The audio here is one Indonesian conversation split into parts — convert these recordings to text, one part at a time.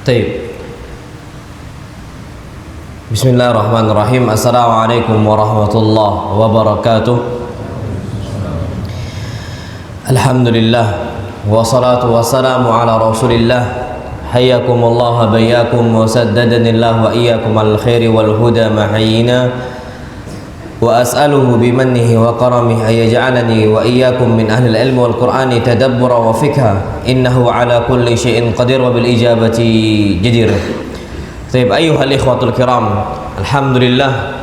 Taib. Bismillahirrahmanirrahim. Assalamualaikum warahmatullahi wabarakatuh. Alhamdulillah wassalatu wassalamu ala Rasulillah. Hayyakumullah wa bayyakum wa saddadanillah wa iyyakum al khairi wal huda ma hayyina. Wa as'aluhu bimannihi wa karamihi ayaj'alani wa iyyakum min ahli al-ilm wal qur'ani tadabbura wa fikha innahu ala kulli syai'in qadir wa bil ijabati jadir. Baik, ayyuhal ikhwatul kiram, alhamdulillah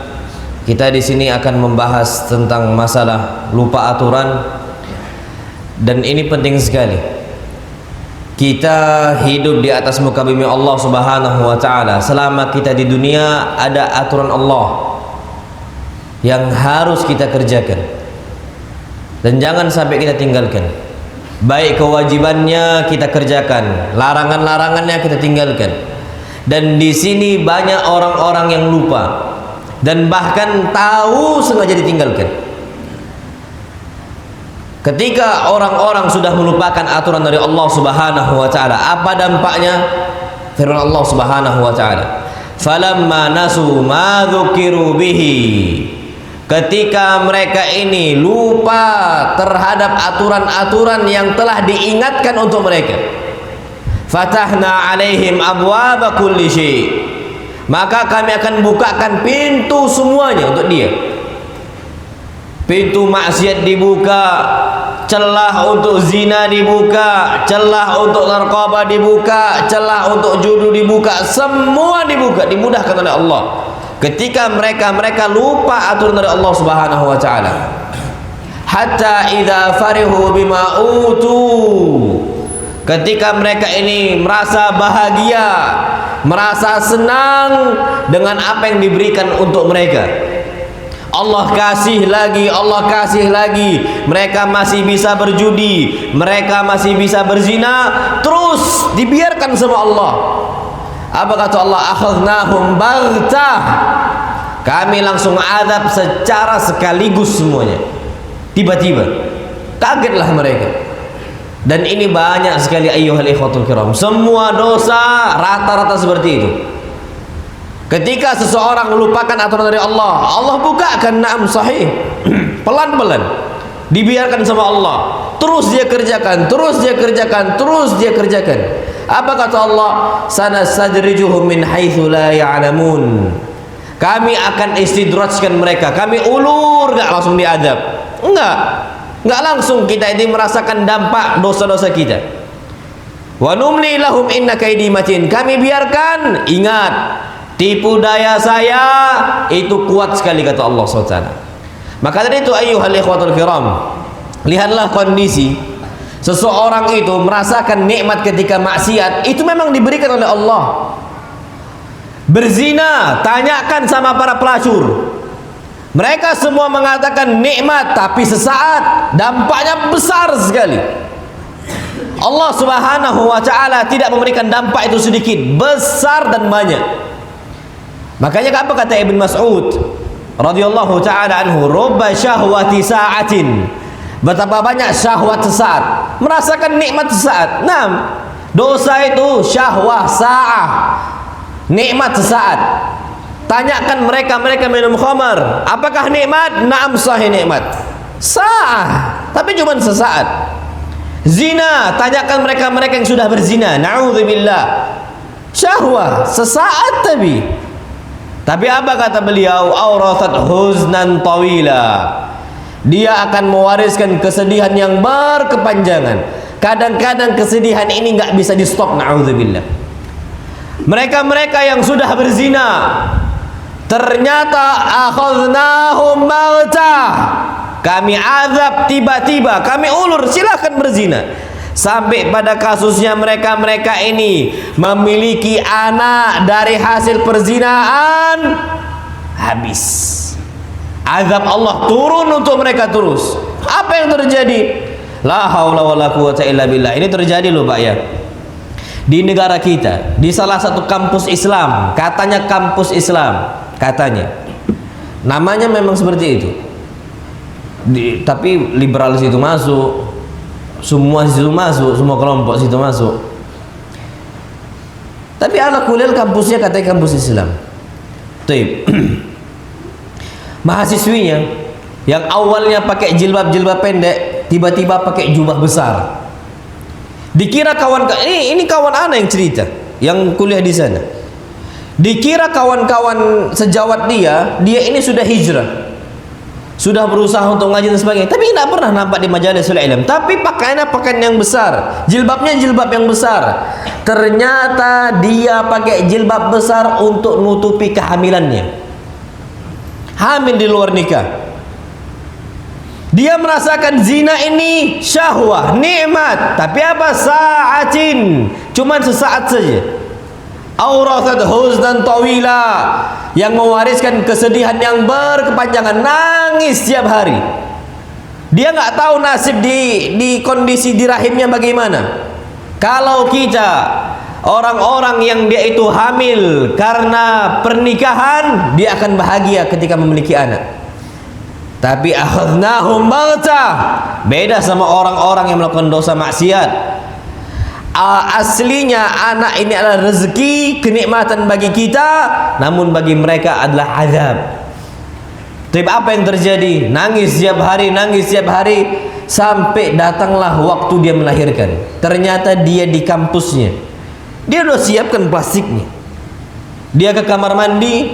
kita di sini akan membahas tentang masalah lupa aturan, dan ini penting sekali. Kita hidup di atas muka bumi Allah Subhanahu wa taala. Selama kita di dunia ada aturan Allah yang harus kita kerjakan dan jangan sampai kita tinggalkan. Baik kewajibannya kita kerjakan, larangan-larangannya kita tinggalkan. Dan di sini banyak orang-orang yang lupa dan bahkan tahu sengaja ditinggalkan. Ketika orang-orang sudah melupakan aturan dari Allah Subhanahu wa taala, apa dampaknya? Firman Allah Subhanahu wa taala, "Falamma nasu ma dzukiru bihi." Ketika mereka ini lupa terhadap aturan-aturan yang telah diingatkan untuk mereka, fatahna alaihim abwaba kulli syai', maka kami akan bukakan pintu semuanya untuk dia. Pintu maksiat dibuka, celah untuk zina dibuka, celah untuk narkoba dibuka, celah untuk judi dibuka, semua dibuka, dimudahkan oleh Allah. Ketika mereka lupa aturan dari Allah Subhanahu wa taala. Hatta idza farihu bima utu, ketika mereka ini merasa bahagia, merasa senang dengan apa yang diberikan untuk mereka, Allah kasih lagi, mereka masih bisa berjudi, mereka masih bisa berzina, terus dibiarkan sama Allah. Apa kata Allah? Akhadnahum baghtah, kami langsung azab secara sekaligus semuanya. Tiba-tiba kagetlah mereka. Dan ini banyak sekali ayyuhal ikhwatul kiram. Semua dosa rata-rata seperti itu. Ketika seseorang melupakan aturan dari Allah, Allah bukakan, na'am sahih, pelan-pelan dibiarkan sama Allah, terus dia kerjakan, terus dia kerjakan, terus dia kerjakan. Apa kata Allah? Sanastadrijuhum min haitsu la ya'lamun. Kami akan istidrajkan mereka, kami ulur, enggak langsung diadab. Enggak langsung kita ini merasakan dampak dosa-dosa kita. Wa numli lahum inna kaidi matin. Kami biarkan, ingat, tipu daya saya itu kuat sekali kata Allah SWT. Maka dari itu ayyuhal ikhwatul kiram, lihatlah kondisi seseorang itu merasakan nikmat ketika maksiat, itu memang diberikan oleh Allah. Berzina, tanyakan sama para pelacur, mereka semua mengatakan nikmat, tapi sesaat, dampaknya besar sekali. Allah Subhanahu wa taala tidak memberikan dampak itu sedikit, besar dan banyak. Makanya apa kata Ibn Mas'ud radhiyallahu taala anhu, rubba syahwati sa'atin, betapa banyak syahwat sesaat, merasakan nikmat sesaat. Nah, dosa itu syahwah sa'ah, nikmat sesaat. Tanyakan mereka minum khamar, apakah nikmat? Naam sahih nikmat. Sa'ah, tapi cuma sesaat. Zina, tanyakan mereka yang sudah berzina, na'udzubillah. Syahwah sesaat tapi apa kata beliau? Aurathat huznan tawila, dia akan mewariskan kesedihan yang berkepanjangan. Kadang-kadang kesedihan ini nggak bisa di stop, na'udzubillah. Mereka yang sudah berzina, ternyata akhadnahum baghtah, kami azab tiba-tiba, kami ulur, silahkan berzina. Sampai pada kasusnya mereka ini memiliki anak dari hasil perzinaan, habis. Azab Allah turun untuk mereka terus. Apa yang terjadi? La haula wala quwata illa billah. Ini terjadi loh Pak ya, di negara kita, di salah satu kampus Islam, katanya kampus Islam, katanya namanya memang seperti itu, tapi liberalis itu masuk, semua situ masuk, semua kelompok situ masuk. Tapi Tapi ala kulil kampusnya katanya kampus Islam. Taib. Mahasiswinya yang awalnya pakai jilbab pendek, tiba-tiba pakai jubah besar. Dikira kawan ini kawan ana yang cerita, yang kuliah di sana. Dikira kawan-kawan sejawat dia ini sudah hijrah, sudah berusaha untuk ngaji dan sebagainya, tapi tidak pernah nampak di majalisul ilm. Tapi pakaiannya pakaian yang besar, jilbabnya jilbab yang besar. Ternyata dia pakai jilbab besar untuk nutupi kehamilannya, hamil di luar nikah. Dia merasakan zina ini syahwah, nikmat, tapi apa? Sa'atin, cuman sesaat saja. Aurathat huznan tawila, yang mewariskan kesedihan yang berkepanjangan, nangis setiap hari. Dia nggak tahu nasib di kondisi di rahimnya bagaimana. Kalau kita orang-orang yang dia itu hamil karena pernikahan, dia akan bahagia ketika memiliki anak. Tapi akhadnahum baghtah, beda sama orang-orang yang melakukan dosa maksiat. Aslinya anak ini adalah rezeki, kenikmatan bagi kita, namun bagi mereka adalah azab. Tapi apa yang terjadi? Nangis setiap hari, sampai datanglah waktu dia melahirkan. Ternyata dia di kampusnya, dia sudah siapkan plastiknya. Dia ke kamar mandi,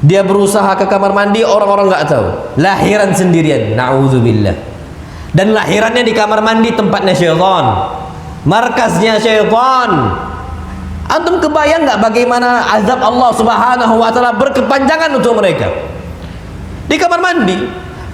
dia berusaha ke kamar mandi, orang-orang nggak tahu. Lahiran sendirian, na'udzubillah. Dan lahirannya di kamar mandi, tempatnya syaitan, markasnya syaitan. Antum kebayang nggak bagaimana azab Allah Subhanahu wa taala berkepanjangan untuk mereka? Di kamar mandi,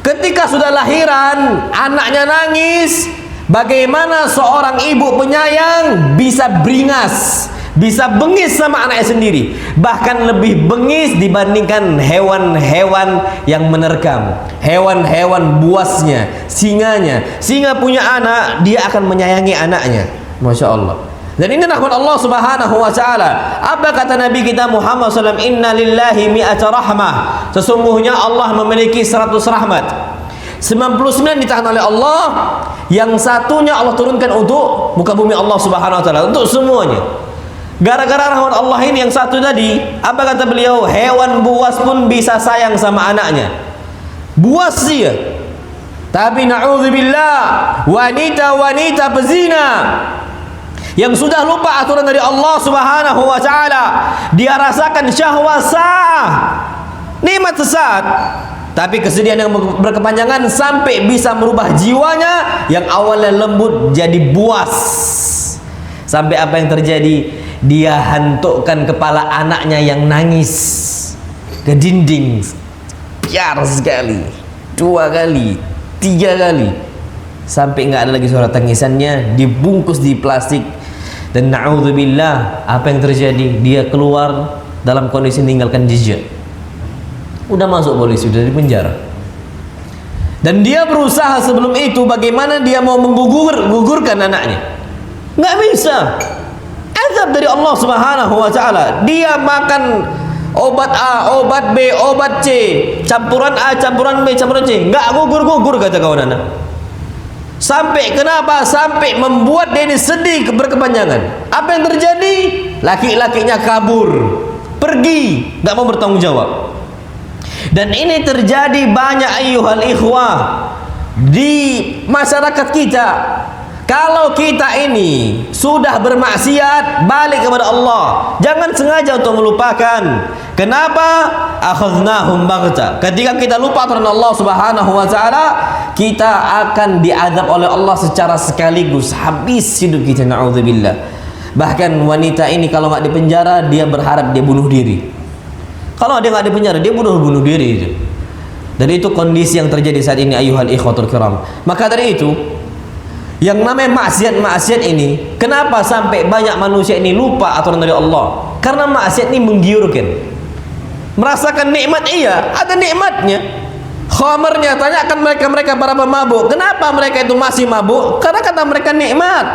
ketika sudah lahiran, anaknya nangis. Bagaimana seorang ibu penyayang bisa beringas, bisa bengis sama anaknya sendiri, bahkan lebih bengis dibandingkan hewan-hewan yang menerkam, hewan-hewan buasnya, singanya. Singa punya anak, dia akan menyayangi anaknya. Masya Allah. Dan ini rahmat Allah Subhanahu wa taala. Apa kata Nabi kita Muhammad SAW? Inna lillahi mi'ata rahmah. Sesungguhnya Allah memiliki 100 rahmat. 99 ditahan oleh Allah, yang satunya Allah turunkan untuk muka bumi Allah Subhanahu wa taala, untuk semuanya. Gara-gara rahmat Allah ini yang satu tadi, apa kata beliau? Hewan buas pun bisa sayang sama anaknya. Buas dia. Tapi na'udzubillah, wanita-wanita pezina yang sudah lupa aturan dari Allah Subhanahu wa taala, dia rasakan syahwat sah, nikmat sesaat, tapi kesedihan yang berkepanjangan sampai bisa merubah jiwanya yang awalnya lembut jadi buas. Sampai apa yang terjadi? Dia hantukkan kepala anaknya yang nangis ke dinding, piar sekali, 2 kali, 3 kali, sampai nggak ada lagi suara tangisannya, dibungkus di plastik. Dan na'udzubillah, apa yang terjadi? Dia keluar dalam kondisi meninggalkan jejak. Udah masuk polisi, udah di penjara. Dan dia berusaha sebelum itu bagaimana dia mau menggugurkan anaknya. Nggak bisa. Azab dari Allah Subhanahu wa taala. Dia makan obat A, obat B, obat C, campuran A, campuran B, campuran C, nggak gugur-gugur kata kawan anak. Sampai kenapa? Sampai membuat dia ini sedih berkepanjangan. Apa yang terjadi? Laki-lakinya kabur, pergi, nggak mau bertanggung jawab. Dan ini terjadi banyak ayyuhal ikhwah di masyarakat kita. Kalau kita ini sudah bermaksiat, balik kepada Allah. Jangan sengaja untuk melupakan. Kenapa? Akhadnahum baghtah. Ketika kita lupa aturan Allah Subhanahu wa taala, kita akan diazab oleh Allah secara sekaligus, habis hidup kita, naudzubillah. Bahkan wanita ini kalau nggak dipenjara, dia berharap dia bunuh diri. Kalau dia nggak dipenjara, dia bunuh diri itu. Dan itu kondisi yang terjadi saat ini ayyuhal ikhwatul kiram. Maka dari itu, yang namanya maksiat ini, kenapa sampai banyak manusia ini lupa aturan dari Allah? Karena maksiat ini menggiurkan. Merasakan nikmat, iya, ada nikmatnya. Khamarnya, tanyakan mereka para pemabuk, kenapa mereka itu masih mabuk? Karena kata mereka nikmat.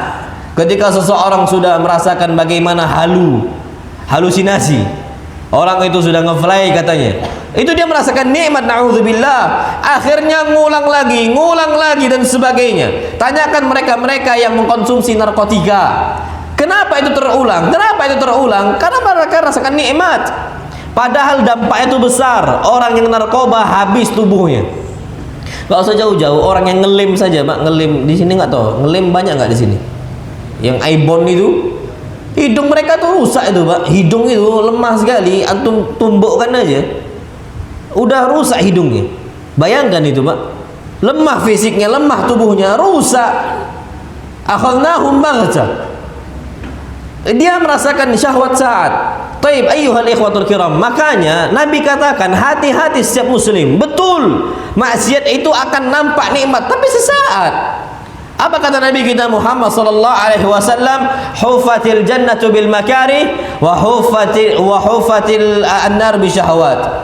Ketika seseorang sudah merasakan bagaimana halusinasi, orang itu sudah ngefly katanya, itu dia merasakan nikmat, na'udzubillah. Akhirnya ngulang lagi dan sebagainya. Tanyakan mereka yang mengkonsumsi narkotika. Kenapa itu terulang? Kenapa itu terulang? Karena mereka rasakan nikmat. Padahal dampaknya itu besar. Orang yang narkoba habis tubuhnya. Gak usah jauh-jauh, orang yang ngelim saja, Pak. Ngelim di sini nggak tahu. Ngelim banyak nggak di sini? Yang ibon itu, hidung mereka tuh rusak itu, Pak. Hidung itu lemah sekali. Antum tumbukkan aja, udah rusak hidungnya. Bayangkan itu, Pak. Lemah fisiknya, lemah tubuhnya, rusak. Akhadnahum baghtah. Dia merasakan syahwat saat. Taib ayyuhal ikhwatul kiram. Makanya Nabi katakan hati-hati setiap muslim. Betul, maksiat itu akan nampak nikmat tapi sesaat. Apa kata Nabi kita Muhammad sallallahu alaihi wasallam? Hufatil jannatu bil makarih wa hufatil annar bi syahwat.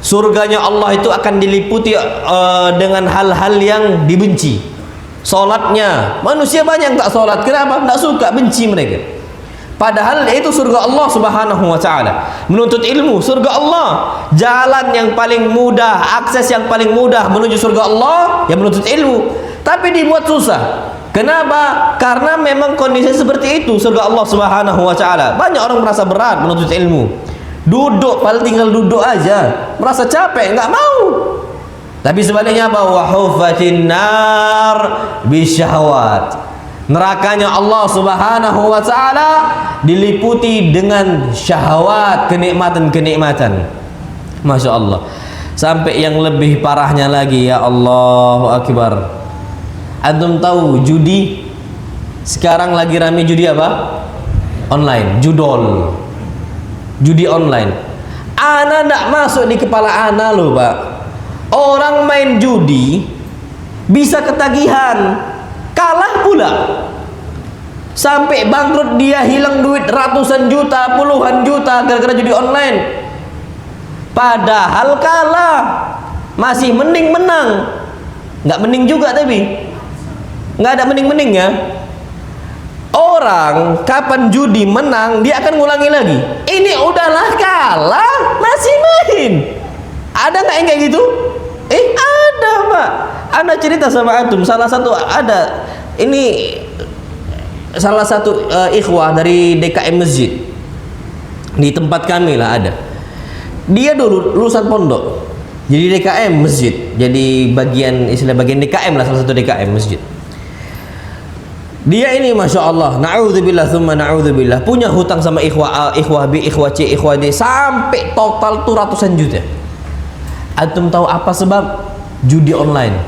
Surganya Allah itu akan diliputi dengan hal-hal yang dibenci. Salatnya, manusia banyak yang tak salat. Kenapa? Tak suka, benci mereka. Padahal itu surga Allah Subhanahu wa taala. Menuntut ilmu, surga Allah. Jalan yang paling mudah, akses yang paling mudah menuju surga Allah yang menuntut ilmu. Tapi dibuat susah. Kenapa? Karena memang kondisi seperti itu surga Allah Subhanahu wa taala. Banyak orang merasa berat menuntut ilmu. Duduk, paling tinggal duduk aja. Merasa capek, enggak mau. Tapi sebaliknya apa? Wa hufatin nar bisyahawat. Nerakanya Allah Subhanahu wa taala diliputi dengan syahwat, kenikmatan-kenikmatan. Masya Allah. Sampai yang lebih parahnya lagi, ya Allahu Akbar. Antum tahu judi? Sekarang lagi rame judi apa? Online, judol. Judi online. Ana ndak masuk di kepala ana loh, Pak. Orang main judi bisa ketagihan, kalah pula, sampai bangkrut dia, hilang duit ratusan juta, puluhan juta gara-gara judi online. Padahal kalah, masih mending menang. Nggak mending juga, tapi nggak ada mending-mendingnya. Orang kapan judi menang dia akan ngulangi lagi. Ini udahlah kalah masih main. Ada nggak yang kayak gitu? Ada, Pak. Anda cerita sama antum, salah satu ada ini, salah satu ikhwah dari DKM masjid di tempat kami lah ada. Dia dulu lulusan pondok, jadi DKM masjid, jadi bagian istilah bagian DKM lah, salah satu DKM masjid. Dia ini masya Allah, na'udzubillah thumma na'udzubillah, punya hutang sama ikhwah A, ikhwah B, ikhwah C, ikhwah D, sampai total tuh ratusan juta. Antum tahu apa sebab? Judi online.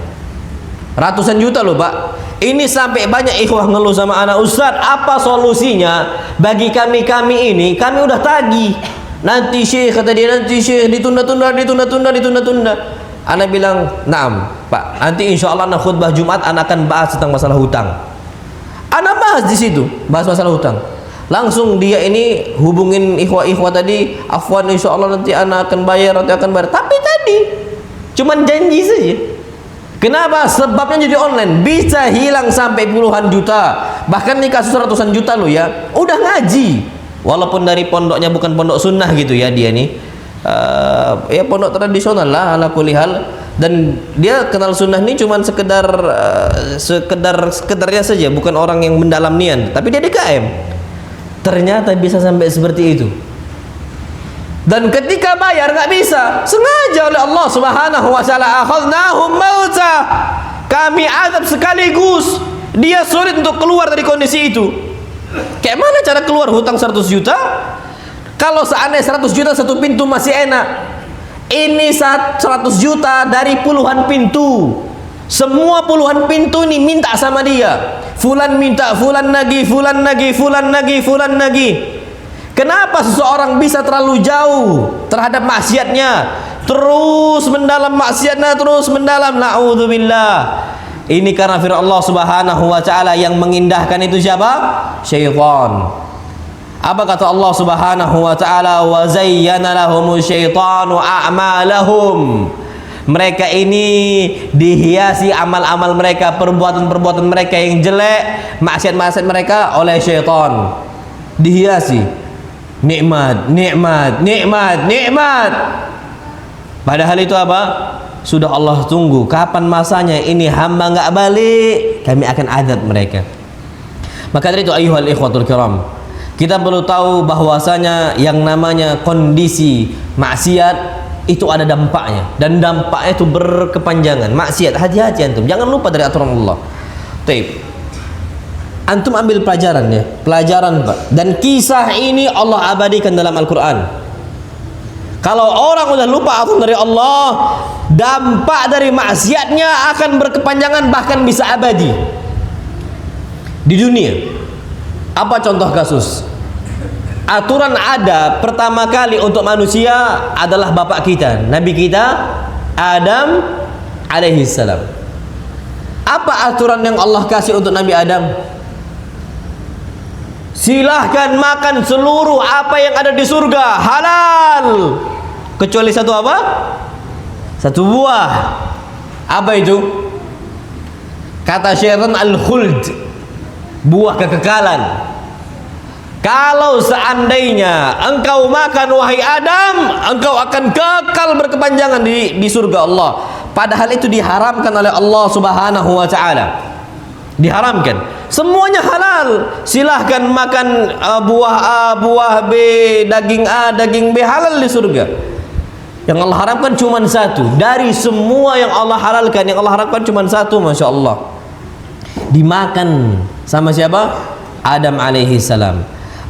Ratusan juta loh, Pak. Ini sampai banyak ikhwah ngeluh sama anak, Ustaz, apa solusinya bagi kami ini? Kami udah tagih. Nanti Syekh, kata dia, nanti Syekh, ditunda-tunda. Ana bilang, "Naam, Pak. Nanti insya Allah anak khutbah Jumat ana akan bahas tentang masalah hutang." Ana bahas di situ, bahas masalah hutang. Langsung dia ini hubungin ikhwah tadi, afwan insya Allah nanti ana akan bayar, Tapi tadi cuman janji saja. Kenapa? Sebabnya jadi online bisa hilang sampai puluhan juta, bahkan ini kasus ratusan juta loh ya. Udah ngaji, walaupun dari pondoknya bukan pondok sunnah gitu ya, dia nih ya pondok tradisional lah ala kulli hal, dan dia kenal sunnah ini cuman sekedarnya saja, bukan orang yang mendalam nian, tapi dia DKM. Ternyata bisa sampai seperti itu. Dan ketika bayar nggak bisa, sengaja oleh Allah Subhanahu wa taala, akhadnahum mauta, kami azab sekaligus. Dia sulit untuk keluar dari kondisi itu. Kayak mana cara keluar hutang 100 juta? Kalau seandainya 100 juta satu pintu masih enak. Ini 100 juta dari puluhan pintu. Semua puluhan pintu ini minta sama dia. Fulan minta, fulan lagi, fulan lagi, fulan lagi, fulan lagi. Kenapa seseorang bisa terlalu jauh terhadap maksiatnya, terus mendalam maksiatnya, terus mendalam? Na'udzubillah. Ini karena firman Allah Subhanahu wa taala yang mengindahkan itu siapa? Syaitan. Apa kata Allah Subhanahu wa taala? Wa zayyana lahumus syaitanu a'malahum. Mereka ini dihiasi amal-amal mereka, perbuatan-perbuatan mereka yang jelek, maksiat-maksiat mereka oleh syaitan. Dihiasi nikmat. Padahal itu apa? Sudah Allah tunggu. Kapan masanya ini hamba nggak balik, kami akan azab mereka. Maka dari itu ayyuhal ikhwatul kiram, kita perlu tahu bahwasanya yang namanya kondisi maksiat itu ada dampaknya, dan dampaknya itu berkepanjangan. Maksiat, hati-hati antum, jangan lupa dari aturan Allah. Taib. Antum ambil pelajaran ya, pelajaran Pak. Dan kisah ini Allah abadikan dalam Al-Quran. Kalau orang udah lupa aturan dari Allah, dampak dari maksiatnya akan berkepanjangan, bahkan bisa abadi di dunia. Apa contoh kasus? Aturan ada pertama kali untuk manusia adalah bapak kita, Nabi kita Adam alaihi salam. Apa aturan yang Allah kasih untuk Nabi Adam? Silahkan makan seluruh apa yang ada di surga, halal, kecuali satu apa? Satu buah. Apa itu? Kata syaitan al-khuld, buah kekekalan. Kalau seandainya engkau makan wahai Adam, engkau akan kekal berkepanjangan di surga Allah. Padahal itu diharamkan oleh Allah Subhanahu wa taala. Diharamkan. Semuanya halal. Silahkan makan buah A, buah B, daging A, daging B, halal di surga. Yang Allah haramkan cuma satu. Dari semua yang Allah halalkan, yang Allah haramkan cuma satu, Masya Allah. Dimakan sama siapa? Adam alaihi salam.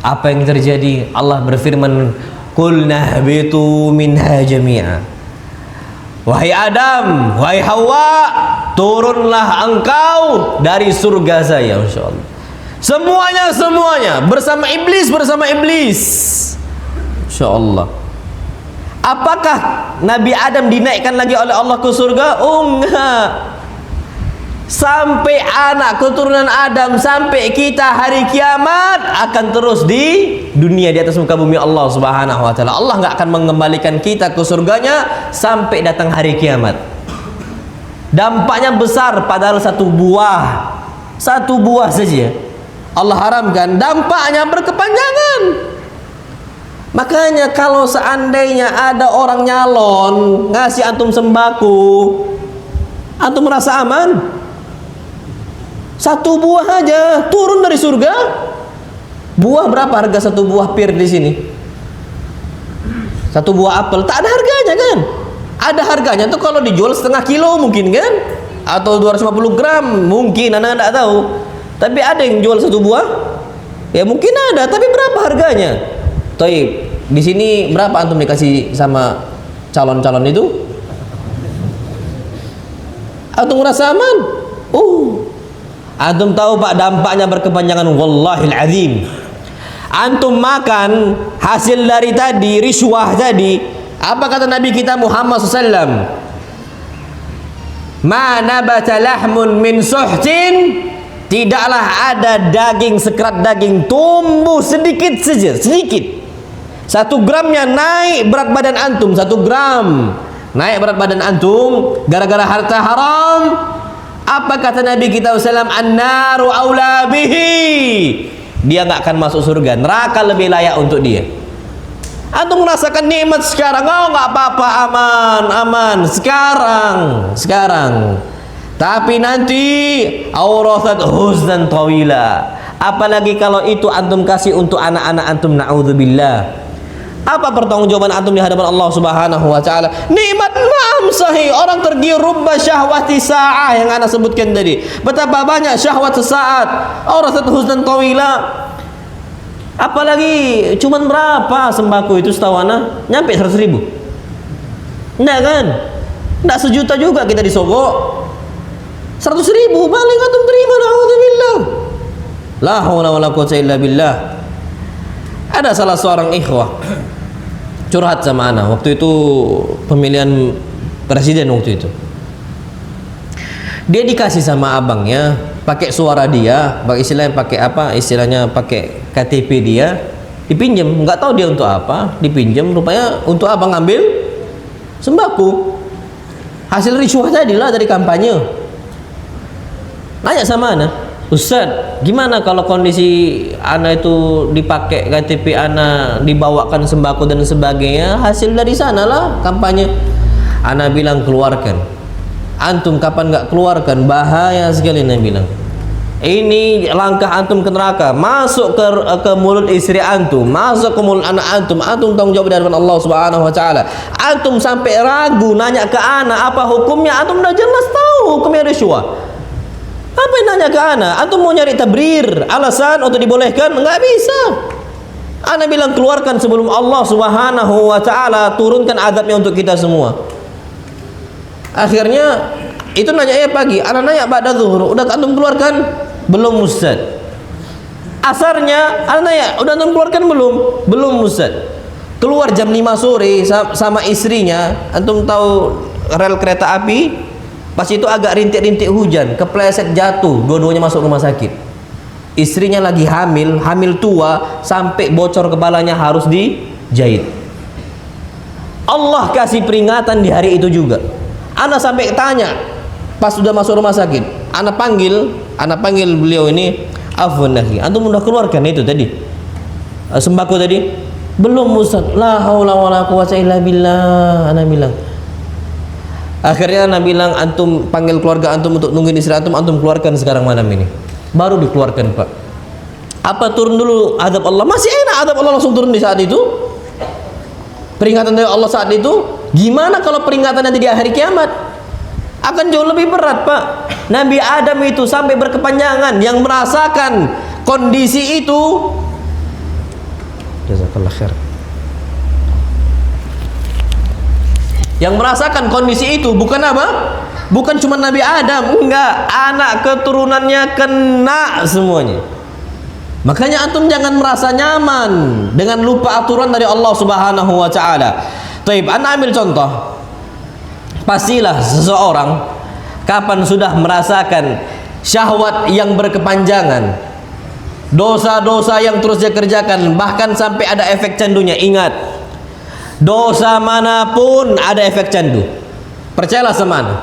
Apa yang terjadi? Allah berfirman, "Qulna habitu minha jami'a." Wahai Adam, wahai Hawa, turunlah engkau dari surga saya, Masya Allah. Semuanya bersama iblis, Masya Allah. Apakah Nabi Adam dinaikkan lagi oleh Allah ke surga? Oh enggak. Sampai anak keturunan Adam, sampai kita hari kiamat akan terus di dunia, di atas muka bumi Allah Subhanahu wa taala. Allah nggak akan mengembalikan kita ke surganya sampai datang hari kiamat. Dampaknya besar, padahal satu buah saja Allah haramkan, dampaknya berkepanjangan. Makanya kalau seandainya ada orang nyalon ngasih antum sembako, antum merasa aman? Satu buah aja turun dari surga. Buah berapa harga satu buah pir di sini? Satu buah apel tak ada harganya kan? Ada harganya tuh kalau dijual setengah kilo mungkin kan? Atau 250 gram mungkin, anda tidak tahu. Tapi ada yang jual satu buah? Ya mungkin ada, tapi berapa harganya? Taib. Di sini berapa antum dikasih sama calon-calon itu? Antum merasa aman? Antum tahu Pak dampaknya berkepanjangan, wallahil azim. Antum makan hasil dari tadi, riswah tadi. Apa kata Nabi kita Muhammad SAW? Ma nabata lahmun min suhtin, tidaklah ada daging, sekerat daging tumbuh sedikit saja, sedikit. 1 gramnya naik berat badan antum, 1 gram naik berat badan antum gara-gara harta haram. Apa kata Nabi kita SAW? An-naru aula bihi. Dia nggak akan masuk surga, neraka lebih layak untuk dia. Antum merasakan nikmat sekarang, oh nggak apa-apa, aman sekarang. Tapi nanti aurathat huznan tawila. Apalagi kalau itu antum kasih untuk anak-anak antum, naudzubillah. Apa pertanggungjawaban antum di hadapan Allah Subhanahu wa taala? Nikmat ma'am sahih. Orang tergiur rubba syahwati sa'ah yang ana sebutkan tadi. Betapa banyak syahwat sesaat. Aurathat huznan tawila. Apalagi cuman berapa sembako itu setahu ana? Nyampe 100.000. Enggak kan? Enggak sejuta juga kita disogok. 100.000 paling antum terima, naudzubillah. La haula wala quwwata illa billah. Ada salah seorang ikhwah curhat sama ana waktu itu pemilihan presiden waktu itu. Dia dikasih sama abangnya pakai suara dia, istilahnya pakai apa? Istilahnya pakai KTP dia, dipinjam, nggak tahu dia untuk apa, dipinjam rupanya untuk apa, ngambil sembako. Hasil riswah tadi lah dari kampanye. Nanya sama ana, Ustaz, gimana kalau kondisi ana itu dipakai KTP ana, dibawakan sembako dan sebagainya, hasil dari sana lah kampanye. Ana bilang keluarkan. Antum kapan nggak keluarkan, bahaya sekali. Ana bilang Ini langkah antum ke neraka, masuk ke mulut istri antum, masuk ke mulut anak antum, antum tanggung jawab di hadapan Allah Subhanahu wa taala. Antum sampai ragu nanya ke anak apa hukumnya, antum udah jelas tahu hukumnya rishwah. Apa yang nanya ke anak? Antum mau nyari tabrir, alasan untuk dibolehkan? Enggak bisa. Anak bilang keluarkan sebelum Allah Subhanahu wa taala turunkan azabnya untuk kita semua. Akhirnya itu nanya pagi, anak nanya ba'da zuhur, udah antum keluarkan? Belum Ustaz. Asarnya anak nanya, udah antum keluarkan belum? Belum Ustaz. Keluar jam 5 sore sama istrinya, antum tahu rel kereta api? Pas itu agak rintik-rintik hujan, kepleset jatuh, dua-duanya masuk rumah sakit. Istrinya lagi hamil tua, sampai bocor kepalanya harus dijahit. Allah kasih peringatan di hari itu juga. Anak sampai tanya pas sudah masuk rumah sakit, anak panggil beliau ini, afwan akhi, antum udah keluarkan itu tadi sembako tadi? Belum Ustaz. La haula wala quwwata illa billah. Anak bilang. Akhirnya anak bilang, antum panggil keluarga antum untuk nungguin istri antum keluarkan sekarang malam ini. Baru dikeluarkan, Pak. Apa turun dulu azab Allah? Masih enak azab Allah langsung turun di saat itu. Peringatan dari Allah saat itu. Gimana kalau peringatan nanti di hari kiamat? Akan jauh lebih berat, Pak. Nabi Adam itu sampai berkepanjangan, yang merasakan kondisi itu. Jazakallah khair. Yang merasakan kondisi itu bukan apa? Bukan cuma Nabi Adam, enggak, anak keturunannya kena semuanya. Makanya antum jangan merasa nyaman dengan lupa aturan dari Allah Subhanahu wa taala. Taib, ana ambil contoh. Pastilah seseorang kapan sudah merasakan syahwat yang berkepanjangan, dosa-dosa yang terus dia kerjakan, bahkan sampai ada efek candunya. Ingat, dosa manapun ada efek candu. Percayalah sama ana.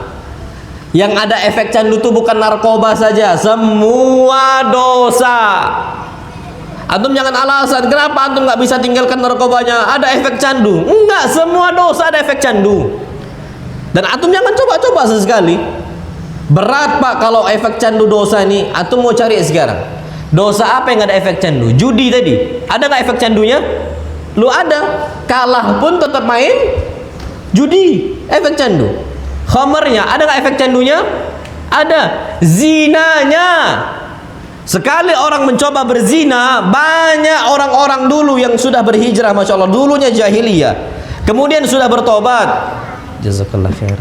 Yang ada efek candu itu bukan narkoba saja, semua dosa. Antum jangan alasan kenapa antum nggak bisa tinggalkan narkobanya, ada efek candu. Enggak, semua dosa ada efek candu. Dan antum jangan coba-coba sesekali. Berat, Pak, kalau efek candu dosa ini. Antum mau cari sekarang, dosa apa yang ada efek candu? Judi tadi, ada nggak efek candunya? Lu ada, kalah pun tetap main judi, efek candu. Khamernya, ada nggak efek candunya? Ada. Zinanya, sekali orang mencoba berzina, banyak orang-orang dulu yang sudah berhijrah, masya Allah, dulunya jahiliyah, kemudian sudah bertobat. Jazakallah khair.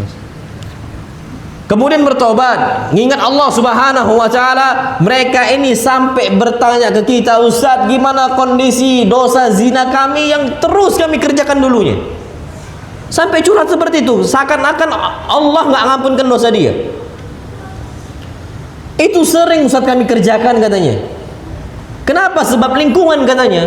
Kemudian bertobat, mengingat Allah Subhanahu wa taala. Mereka ini sampai bertanya ke kita, Ustaz, gimana kondisi dosa zina kami yang terus kami kerjakan dulunya? Sampai curhat seperti itu, seakan-akan Allah nggak ngampunkan dosa dia. Itu sering Ustaz kami kerjakan katanya. Kenapa? Sebab lingkungan katanya.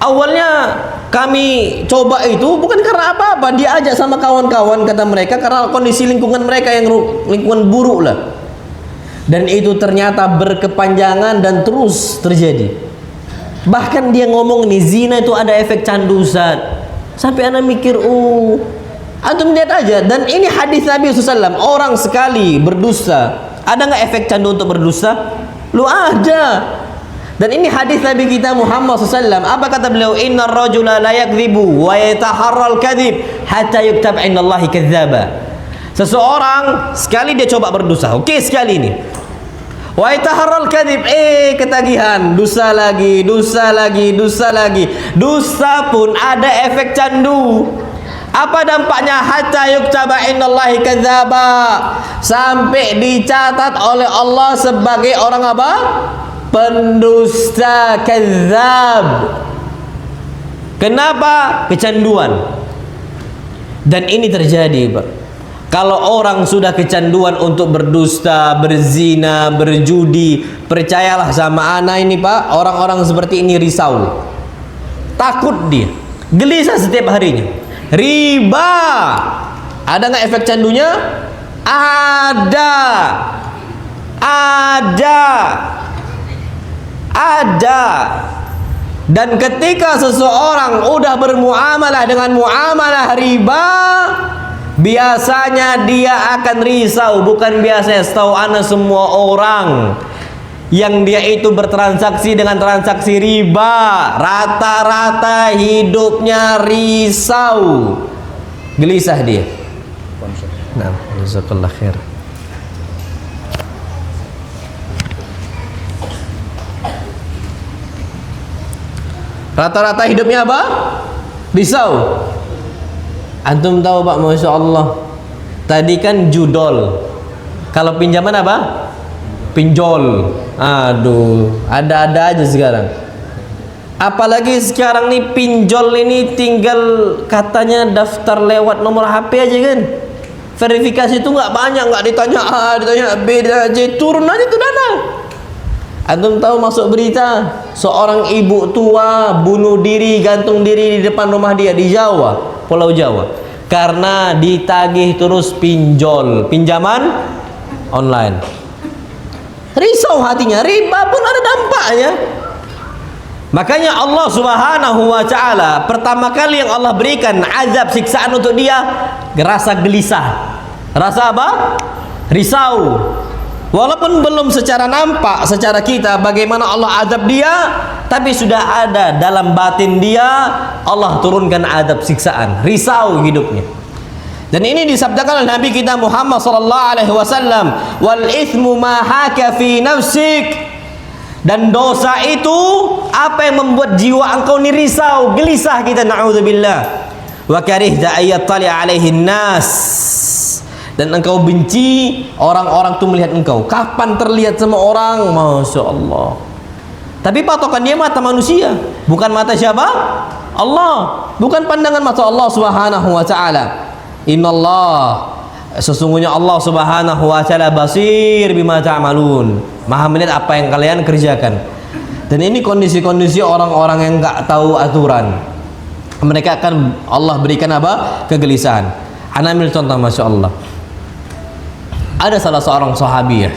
Awalnya kami coba itu bukan karena apa-apa, diajak sama kawan-kawan kata mereka, karena kondisi lingkungan mereka yang lingkungan buruk lah. Dan itu ternyata berkepanjangan dan terus terjadi. Bahkan dia ngomong nih, zina itu ada efek candu Ustaz. Sampai anak mikir, antum lihat aja. Dan ini hadis Nabi SAW, orang sekali berdusta, ada nggak efek candu untuk berdusta? Lu ada. Dan ini hadis Nabi kita Muhammad SAW. Apa kata beliau? Innar rajula la yakdzibu wa yataharral kadzib hatta yuktab indallahi kadzdzaba. Seseorang sekali dia coba berdosa, oke, sekali ini. Wa yataharral kadzib, ketagihan, dosa lagi, dosa lagi, dosa lagi. Dosa pun ada efek candu. Apa dampaknya? Hatta yuktaba indallahi kadzdzaba, sampai dicatat oleh Allah sebagai orang apa? Pendusta, kadzdzab. Kenapa? Kecanduan. Dan ini terjadi, Pak. Kalau orang sudah kecanduan untuk berdusta, berzina, berjudi, percayalah sama anak ini, Pak, orang-orang seperti ini risau. Takut dia, gelisah setiap harinya. Riba, ada nggak efek candunya? Ada. Dan ketika seseorang udah bermuamalah dengan muamalah riba, biasanya dia akan risau. Bukan biasanya, setahu ana semua orang yang dia itu bertransaksi dengan transaksi riba, rata-rata hidupnya risau, gelisah dia. Nah, jazakallah khair. Rata-rata hidupnya apa? Risau. Antum tahu Pak, Masya Allah, tadi kan judol, kalau pinjaman apa? Pinjol. Aduh, ada-ada aja sekarang. Apalagi sekarang nih pinjol ini tinggal katanya daftar lewat nomor HP aja kan. Verifikasi itu nggak banyak, nggak ditanya A, ditanya B, ditanya C, turun aja tuh dana. Antum tahu masuk berita seorang ibu tua bunuh diri, gantung diri di depan rumah dia di Jawa, Pulau Jawa, karena ditagih terus pinjaman online. Risau hatinya, riba pun ada dampaknya. Makanya Allah Subhanahu wa ta'ala pertama kali yang Allah berikan azab siksaan untuk dia, rasa gelisah. Rasa apa? Risau. Walaupun belum secara nampak secara kita bagaimana Allah azab dia, tapi sudah ada dalam batin dia, Allah turunkan azab siksaan, risau hidupnya. Dan ini disabdakan oleh Nabi kita Muhammad sallallahu alaihi wasallam, wal itsmu ma haka fi nafsik. Dan dosa itu apa yang membuat jiwa engkau ini risau, gelisah kita, na'udzubillah. Wa karihta ayattali alaihi nas. Dan engkau benci orang-orang itu melihat engkau. Kapan terlihat sama orang? Masya Allah. Tapi patokan dia mata manusia, bukan mata siapa? Allah. Bukan pandangan mata Allah Subhanahu wa ta'ala. Innallah, sesungguhnya Allah Subhanahu wa ta'ala basir bima ta'malun, Maha melihat apa yang kalian kerjakan. Dan ini kondisi-kondisi orang-orang yang enggak tahu aturan. Mereka akan Allah berikan apa? Kegelisahan. Ana ambil contoh, Masya Allah. Ada salah seorang sahabiah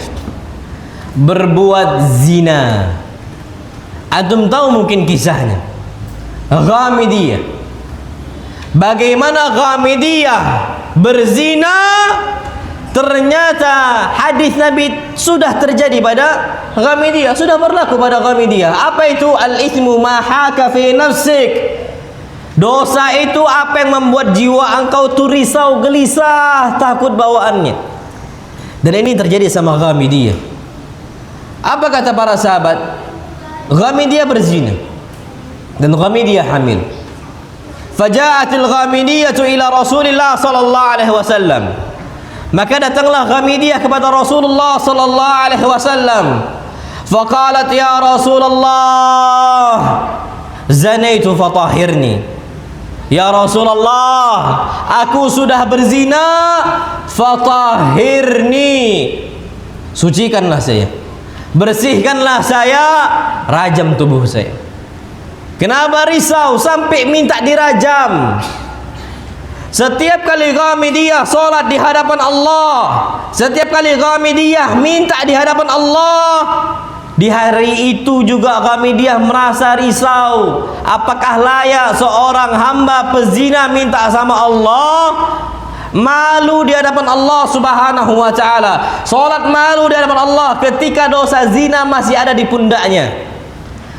berbuat zina. Antum tahu mungkin kisahnya. Ghamidiyah. Bagaimana Ghamidiyah berzina? Ternyata hadis Nabi sudah terjadi pada Ghamidiyah, sudah berlaku pada Ghamidiyah. Apa itu? Al-itsmu ma haka fi nafsik. Dosa itu apa yang membuat jiwa engkau tuh risau, gelisah, takut bawaannya. Dan ini terjadi sama Ghamidiyah. Apa kata para sahabat? Ghamidiyah berzina dan Ghamidiyah hamil. Faja'atil Ghamidiyah ila Rasulillah sallallahu alaihi wasallam. Maka datanglah Ghamidiyah kepada Rasulullah sallallahu alaihi wasallam. Faqalat ya Rasulullah, zanaitu fatahhirni. Ya Rasulullah, aku sudah berzina, fatahhirni. Sucikanlah saya, bersihkanlah saya, rajam tubuh saya. Kenapa risau sampai minta dirajam? Setiap kali Ghamidiyah solat di hadapan Allah, setiap kali Ghamidiyah minta di hadapan Allah, di hari itu juga Ghamidiyah merasa risau. Apakah layak seorang hamba pezina minta sama Allah? Malu di hadapan Allah Subhanahu wa ta'ala. Solat malu di hadapan Allah ketika dosa zina masih ada di pundaknya.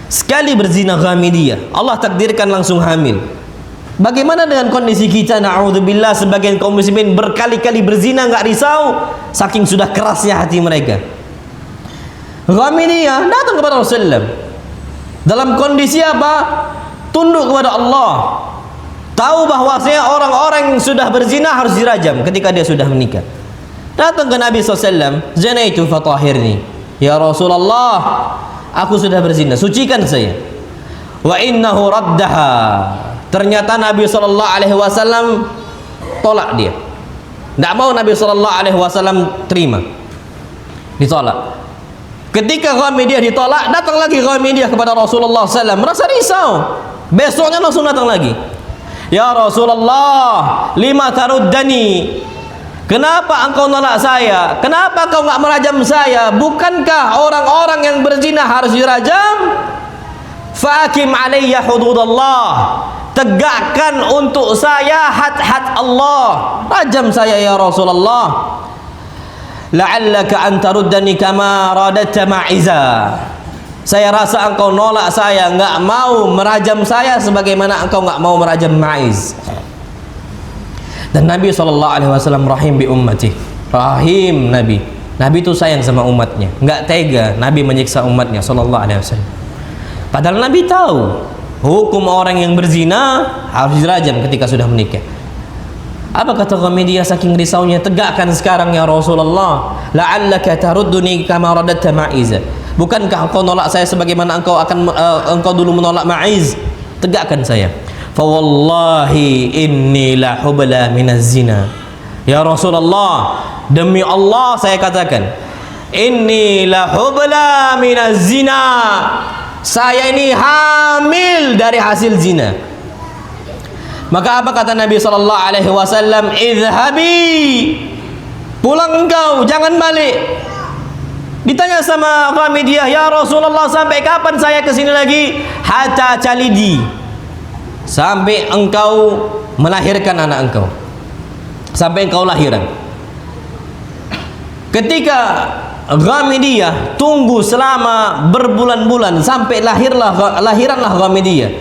Sekali berzina Ghamidiyah, Allah takdirkan langsung hamil. Bagaimana dengan kondisi kita? Na'udzubillah, sebagian kaum muslimin berkali-kali berzina nggak risau, saking sudah kerasnya hati mereka. Ghamidiyah datang kepada Rasulullah dalam kondisi apa? Tunduk kepada Allah. Tahu bahwasanya orang-orang yang sudah berzina harus dirajam ketika dia sudah menikah. Datang ke Nabi SAW, zanaitu fatahhirni. Ya Rasulullah, aku sudah berzina, sucikan saya. Wa innahu raddaha. Ternyata Nabi SAW tolak dia. Tidak mau Nabi SAW terima, ditolak. Ketika Ghamidiyah ditolak, datang lagi Ghamidiyah kepada Rasulullah SAW, merasa risau. Besoknya langsung datang lagi. Ya Rasulullah, lima taruddani. Kenapa engkau nolak saya? Kenapa kau nggak merajam saya? Bukankah orang-orang yang berzina harus dirajam? Fakim alayya hududallah. Tegakkan untuk saya had-had Allah. Rajam saya ya Rasulullah. la'allaka an taruddani kama radatta ma'iza. Saya rasa engkau nolak saya, enggak mau merajam saya sebagaimana engkau enggak mau merajam Ma'iz. Dan Nabi SAW rahim bi ummati. Rahim Nabi. Nabi itu sayang sama umatnya, enggak tega Nabi menyiksa umatnya SAW. Padahal Nabi tahu hukum orang yang berzina harus dirajam ketika sudah menikah. Apa kata Ghamidiyah saking risaunya? Tegakkan sekarang ya Rasulullah, la'allaka tarudduni kama radatta Ma'iza. Bukankah engkau nolak saya sebagaimana engkau dulu menolak Ma'iz? Tegakkan saya. Fa wallahi inni la hubla minaz zina. Ya Rasulullah, demi Allah saya katakan, inni la hubla minaz zina. Saya ini hamil dari hasil zina. Maka apa kata Nabi sallallahu alaihi wasallam? Idhabi, pulang engkau, jangan balik. Ditanya sama Ghamidiyah, ya Rasulullah, sampai kapan saya kesini lagi? Hatta calidi, sampai engkau melahirkan anak engkau, sampai engkau lahiran. Ketika Ghamidiyah tunggu selama berbulan-bulan sampai lahiranlah Ghamidiyah.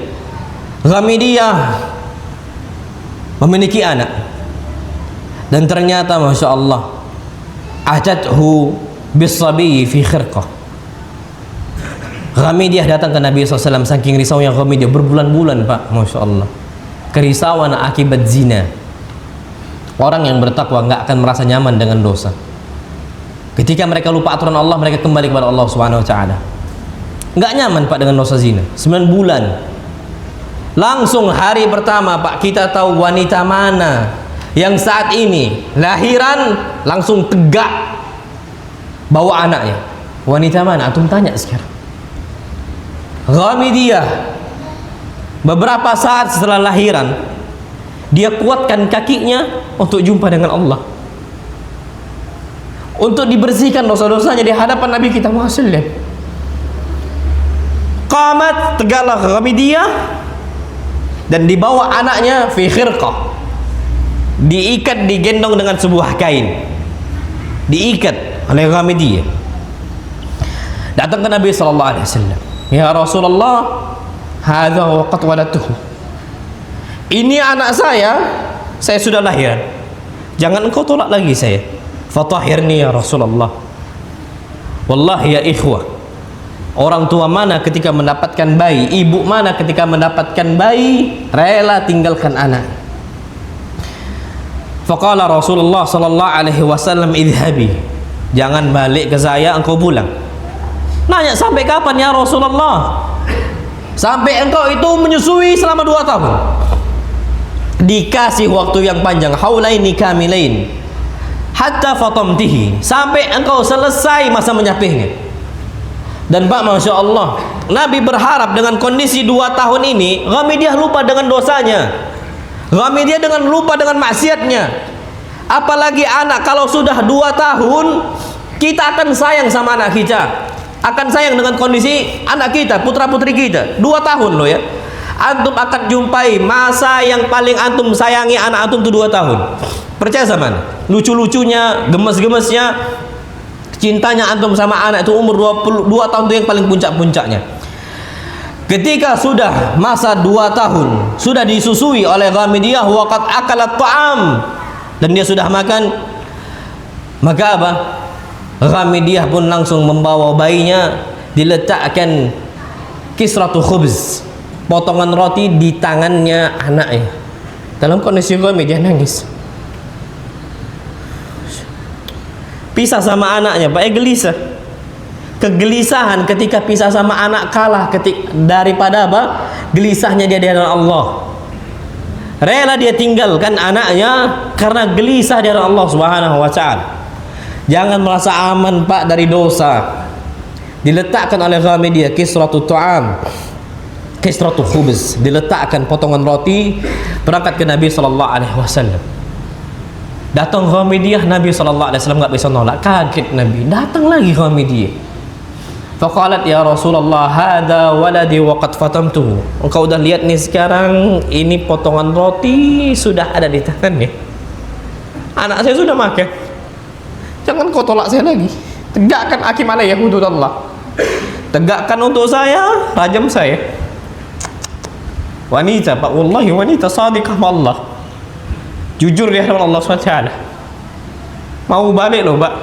Ghamidiyah memiliki anak, dan ternyata masya Allah, atathu bisabi fi khirqah. Ghamidiyah datang ke Nabi SAW saking risaunya Ghamidiyah berbulan-bulan, Pak, masya Allah, kerisauan akibat zina. Orang yang bertakwa nggak akan merasa nyaman dengan dosa. Ketika mereka lupa aturan Allah, mereka kembali kepada Allah Subhanahu Wa Taala. Nggak nyaman, Pak, dengan dosa zina. 9 bulan. Langsung hari pertama, Pak, kita tahu wanita mana yang saat ini lahiran langsung tegak bawa anaknya. Wanita mana? Antum tanya sekarang. Ghamidiyah beberapa saat setelah lahiran, dia kuatkan kakinya untuk jumpa dengan Allah, untuk dibersihkan dosa-dosanya di hadapan Nabi kita Muhammad. Qamat, tegaklah Ghamidiyah dan dibawa anaknya fi khirqah, diikat, digendong dengan sebuah kain, diikat oleh Ghamidiyah. Datang ke Nabi sallallahu alaihi wasallam, ya Rasulullah, hadza waqad waladtuhu. Ini anak saya sudah lahir. Jangan engkau tolak lagi saya. Fatahhirni ya Rasulullah. Wallahi ya ikhwah, orang tua mana ketika mendapatkan bayi, ibu mana ketika mendapatkan bayi rela tinggalkan anak. Faqala Rasulullah sallallahu alaihi wasallam, idhabi, jangan balik ke saya, engkau pulang. Nanya, sampai kapan ya Rasulullah? Sampai engkau itu menyusui selama 2 tahun. Dikasih waktu yang panjang, haulaini kamilain, hatta fatamtihi, sampai engkau selesai masa menyapihnya. Dan Pak, masya Allah, Nabi berharap dengan kondisi 2 tahun ini Ghamidiyah lupa dengan dosanya, Ghamidiyah dengan lupa dengan maksiatnya. Apalagi anak, kalau sudah 2 tahun kita akan sayang sama anak kita, akan sayang dengan kondisi anak kita, putra putri kita. 2 tahun loh ya, antum akan jumpai masa yang paling antum sayangi anak antum itu 2 tahun. Percaya sama anda, lucu-lucunya, gemes-gemesnya, cintanya antum sama anak itu umur 22 tahun itu yang paling puncak-puncaknya. Ketika sudah masa 2 tahun, sudah disusui oleh Ghamidiyah, waqad akalat ta'am, dan dia sudah makan, maka apa? Ghamidiyah pun langsung membawa bayinya, diletakkan kisratu khubz, potongan roti di tangannya anaknya. Dalam kondisi Ghamidiyah nangis, pisah sama anaknya, Pak, gelisah. Kegelisahan ketika pisah sama anak kalah daripada apa? Gelisahnya dia di hadapan Allah. Rela dia tinggalkan anaknya karena gelisah di hadapan Allah Subhanahu wa taala. Jangan merasa aman, Pak, dari dosa. Diletakkan oleh Ghamidiyah kisratu ta'am, kisratu khubz, diletakkan potongan roti, berangkat ke Nabi sallallahu alaihi wasallam. Datang Ghamidiyah, Nabi sallallahu alaihi wasallam enggak bisa nolak, kaget Nabi. Datang lagi Ghamidiyah. Faqalat ya Rasulullah, hadza waladi wa qad fatamtuhu. Engkau udah lihat nih sekarang, ini potongan roti sudah ada di tangannya. Anak saya sudah makan. jangan kau tolak saya lagi. Tegakkan hakim alayya hududallah. Tegakkan untuk saya, rajam saya. Wanita, Pak, wallahi wanita sadiqah sama Allah. Jujur di hadapan Allah SWT. Mau balik loh, Pak.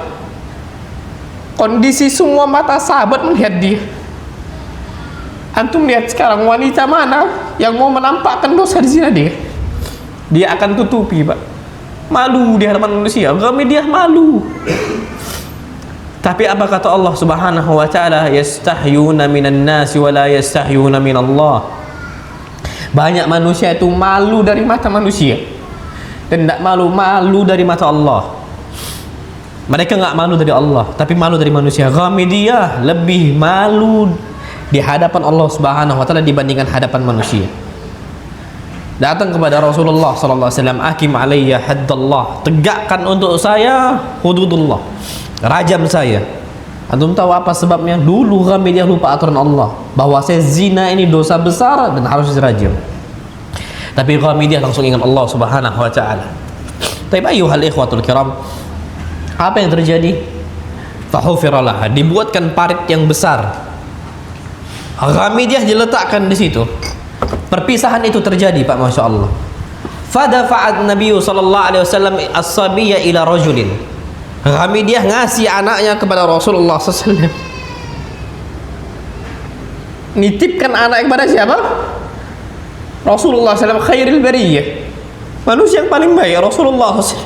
Kondisi semua mata sahabat melihat dia. Antum lihat sekarang wanita mana yang mau menampakkan dosa di zina dia? Dia akan tutupi, Pak. Malu di hadapan manusia. Kami dia malu. Tapi apa kata Allah Subhanahu wa taala? Yastahyuna minan nasi wa la yastahyuna minallah. Banyak manusia itu malu dari mata manusia dan tidak malu dari mata Allah. Mereka nggak malu dari Allah, tapi malu dari manusia. Ghamidiyah lebih malu di hadapan Allah Subhanahu wa taala dibandingkan hadapan manusia. Datang kepada Rasulullah sallallahu alaihi wasallam, "Hakim alayya haddallah." Tegakkan untuk saya hududullah. Rajam saya. Antum tahu apa sebabnya? Dulu kami dia lupa aturan Allah bahwa saya zina ini dosa besar dan harus dirajam. Tapi kami dia langsung ingat Allah Subhanahu wa taala. Tapi ayyuhal ikhwatul kiram, apa yang terjadi? Fahufiralah, dibuatkan parit yang besar. Kami dia diletakkan di situ. Perpisahan itu terjadi, Pak, Masya Allah. Fadafa'at Nabi sallallahu alaihi wasallam as-sabiyya ila rajulin. Kami dia ngasih anaknya kepada Rasulullah SAW. Nitipkan anak kepada siapa? Rasulullah SAW, khairil bariyah, manusia yang paling baik, Rasulullah SAW.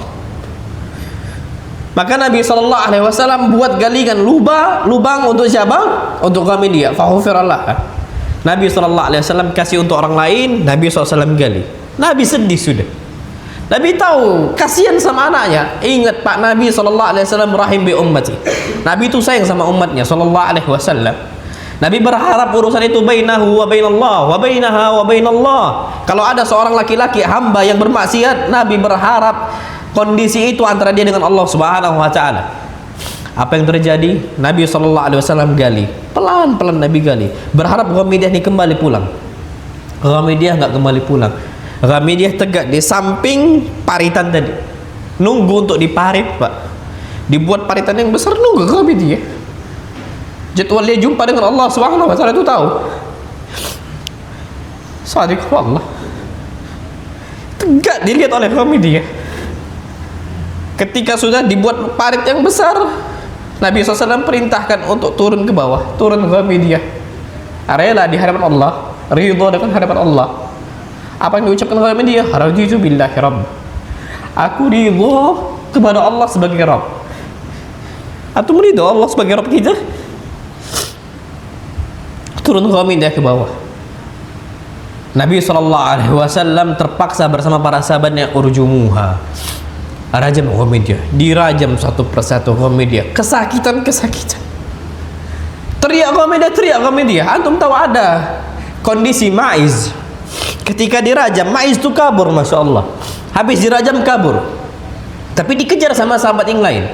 Maka Nabi SAW buat galingan lubang untuk siapa? Untuk kami dia. Fahufirallah. Nabi SAW kasih untuk orang lain, Nabi SAW gali. Nabi sedih sudah. Nabi tahu kasihan sama anaknya. Ingat Pak, Nabi SAW rahim bi ummati. Nabi itu sayang sama umatnya SAW. Nabi berharap urusan itu bainahu wa bainallah wa bainaha wa bainallah. Kalau ada seorang laki-laki hamba yang bermaksiat, Nabi berharap kondisi itu antara dia dengan Allah Subhanahu wa taala. Apa yang terjadi? Nabi SAW gali. Pelan-pelan Nabi gali. Berharap Ghamidiah ini kembali pulang. Ghamidiah nggak kembali pulang. Ghamidiah tegak di samping paritan tadi, nunggu untuk diparit, Pak. Dibuat paritan yang besar, nunggu Ghamidiah. Jadwal dia jumpa dengan Allah Subhanahu wa taala itu tahu. Sadiq Allah. Tegak dilihat oleh Ghamidiah. Ketika sudah dibuat parit yang besar, Nabi SAW perintahkan untuk turun ke bawah. Turun Ghamidiah. Rela di hadapan Allah, ridho dengan hadapan Allah. Apa yang diucapkan oleh dia? Raditu billahi rabb. Aku ridho kepada Allah sebagai Rabb. Atau ridho Allah sebagai Rabb kita? Turun Ghamidiah ke bawah. Nabi SAW terpaksa bersama para sahabatnya urjumuha. Rajam Ghamidiah. Dirajam satu persatu Ghamidiah. Kesakitan. Teriak Ghamidiah. Antum tahu ada kondisi Ma'iz. Ketika dirajam, Ma'iz itu kabur, Masya Allah. Habis dirajam kabur. Tapi dikejar sama sahabat yang lain.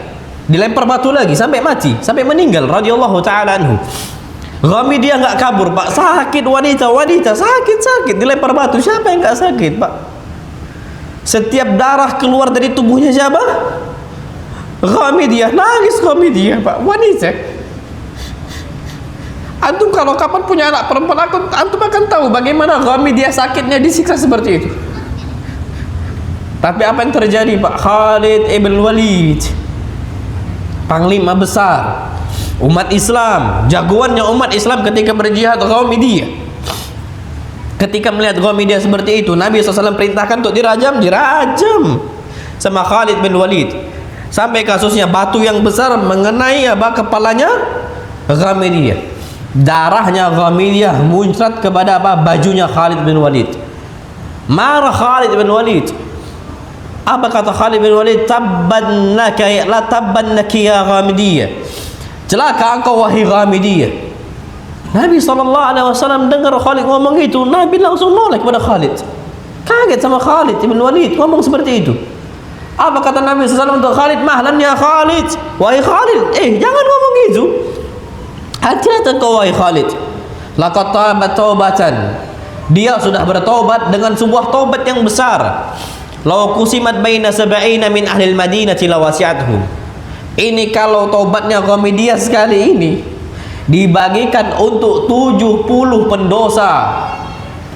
Dilempar batu lagi sampai mati, sampai meninggal radhiyallahu taala anhu. Ghamidiah nggak kabur, Pak. Sakit wanita sakit. Dilempar batu, siapa yang nggak sakit, Pak? Setiap darah keluar dari tubuhnya siapa? Ghamidiah, nangis Ghamidiah, Pak. Wanita. Antum kalau kapan punya anak perempuan, antum akan tahu bagaimana Ghamidiah sakitnya disiksa seperti itu. Tapi apa yang terjadi, Pak? Khalid ibn Walid, panglima besar umat Islam, jagoannya umat Islam ketika berjihad, Ghamidiah. Ketika melihat Ghamidiah seperti itu, Nabi SAW perintahkan untuk dirajam sama Khalid bin Walid. Sampai kasusnya batu yang besar mengenai kepalanya Ghamidiah. Darahnya Ghamidiah muncrat kepada bajunya Khalid bin Walid. Marah Khalid bin Walid. Apa kata Khalid bin Walid? Tabbannaki ya Ghamidiah. Celaka engkau wahai Ghamidiah. Nabi SAW dengar Khalid ngomong itu, Nabi langsung nolak kepada Khalid. Kaget sama Khalid bin Walid ngomong seperti itu. Apa kata Nabi SAW untuk Khalid? Mahlan ya Khalid. Wahai Khalid, jangan ngomong gitu. Hati-hati kau wahai Khalid. Laqad tabat taubatan. Dia sudah bertobat dengan sebuah tobat yang besar. Law qusimat baina sab'ina min ahli al-Madinati lawasi'atuhum. Ini kalau tobatnya Ghamidiyah sekali ini dibagikan untuk 70 pendosa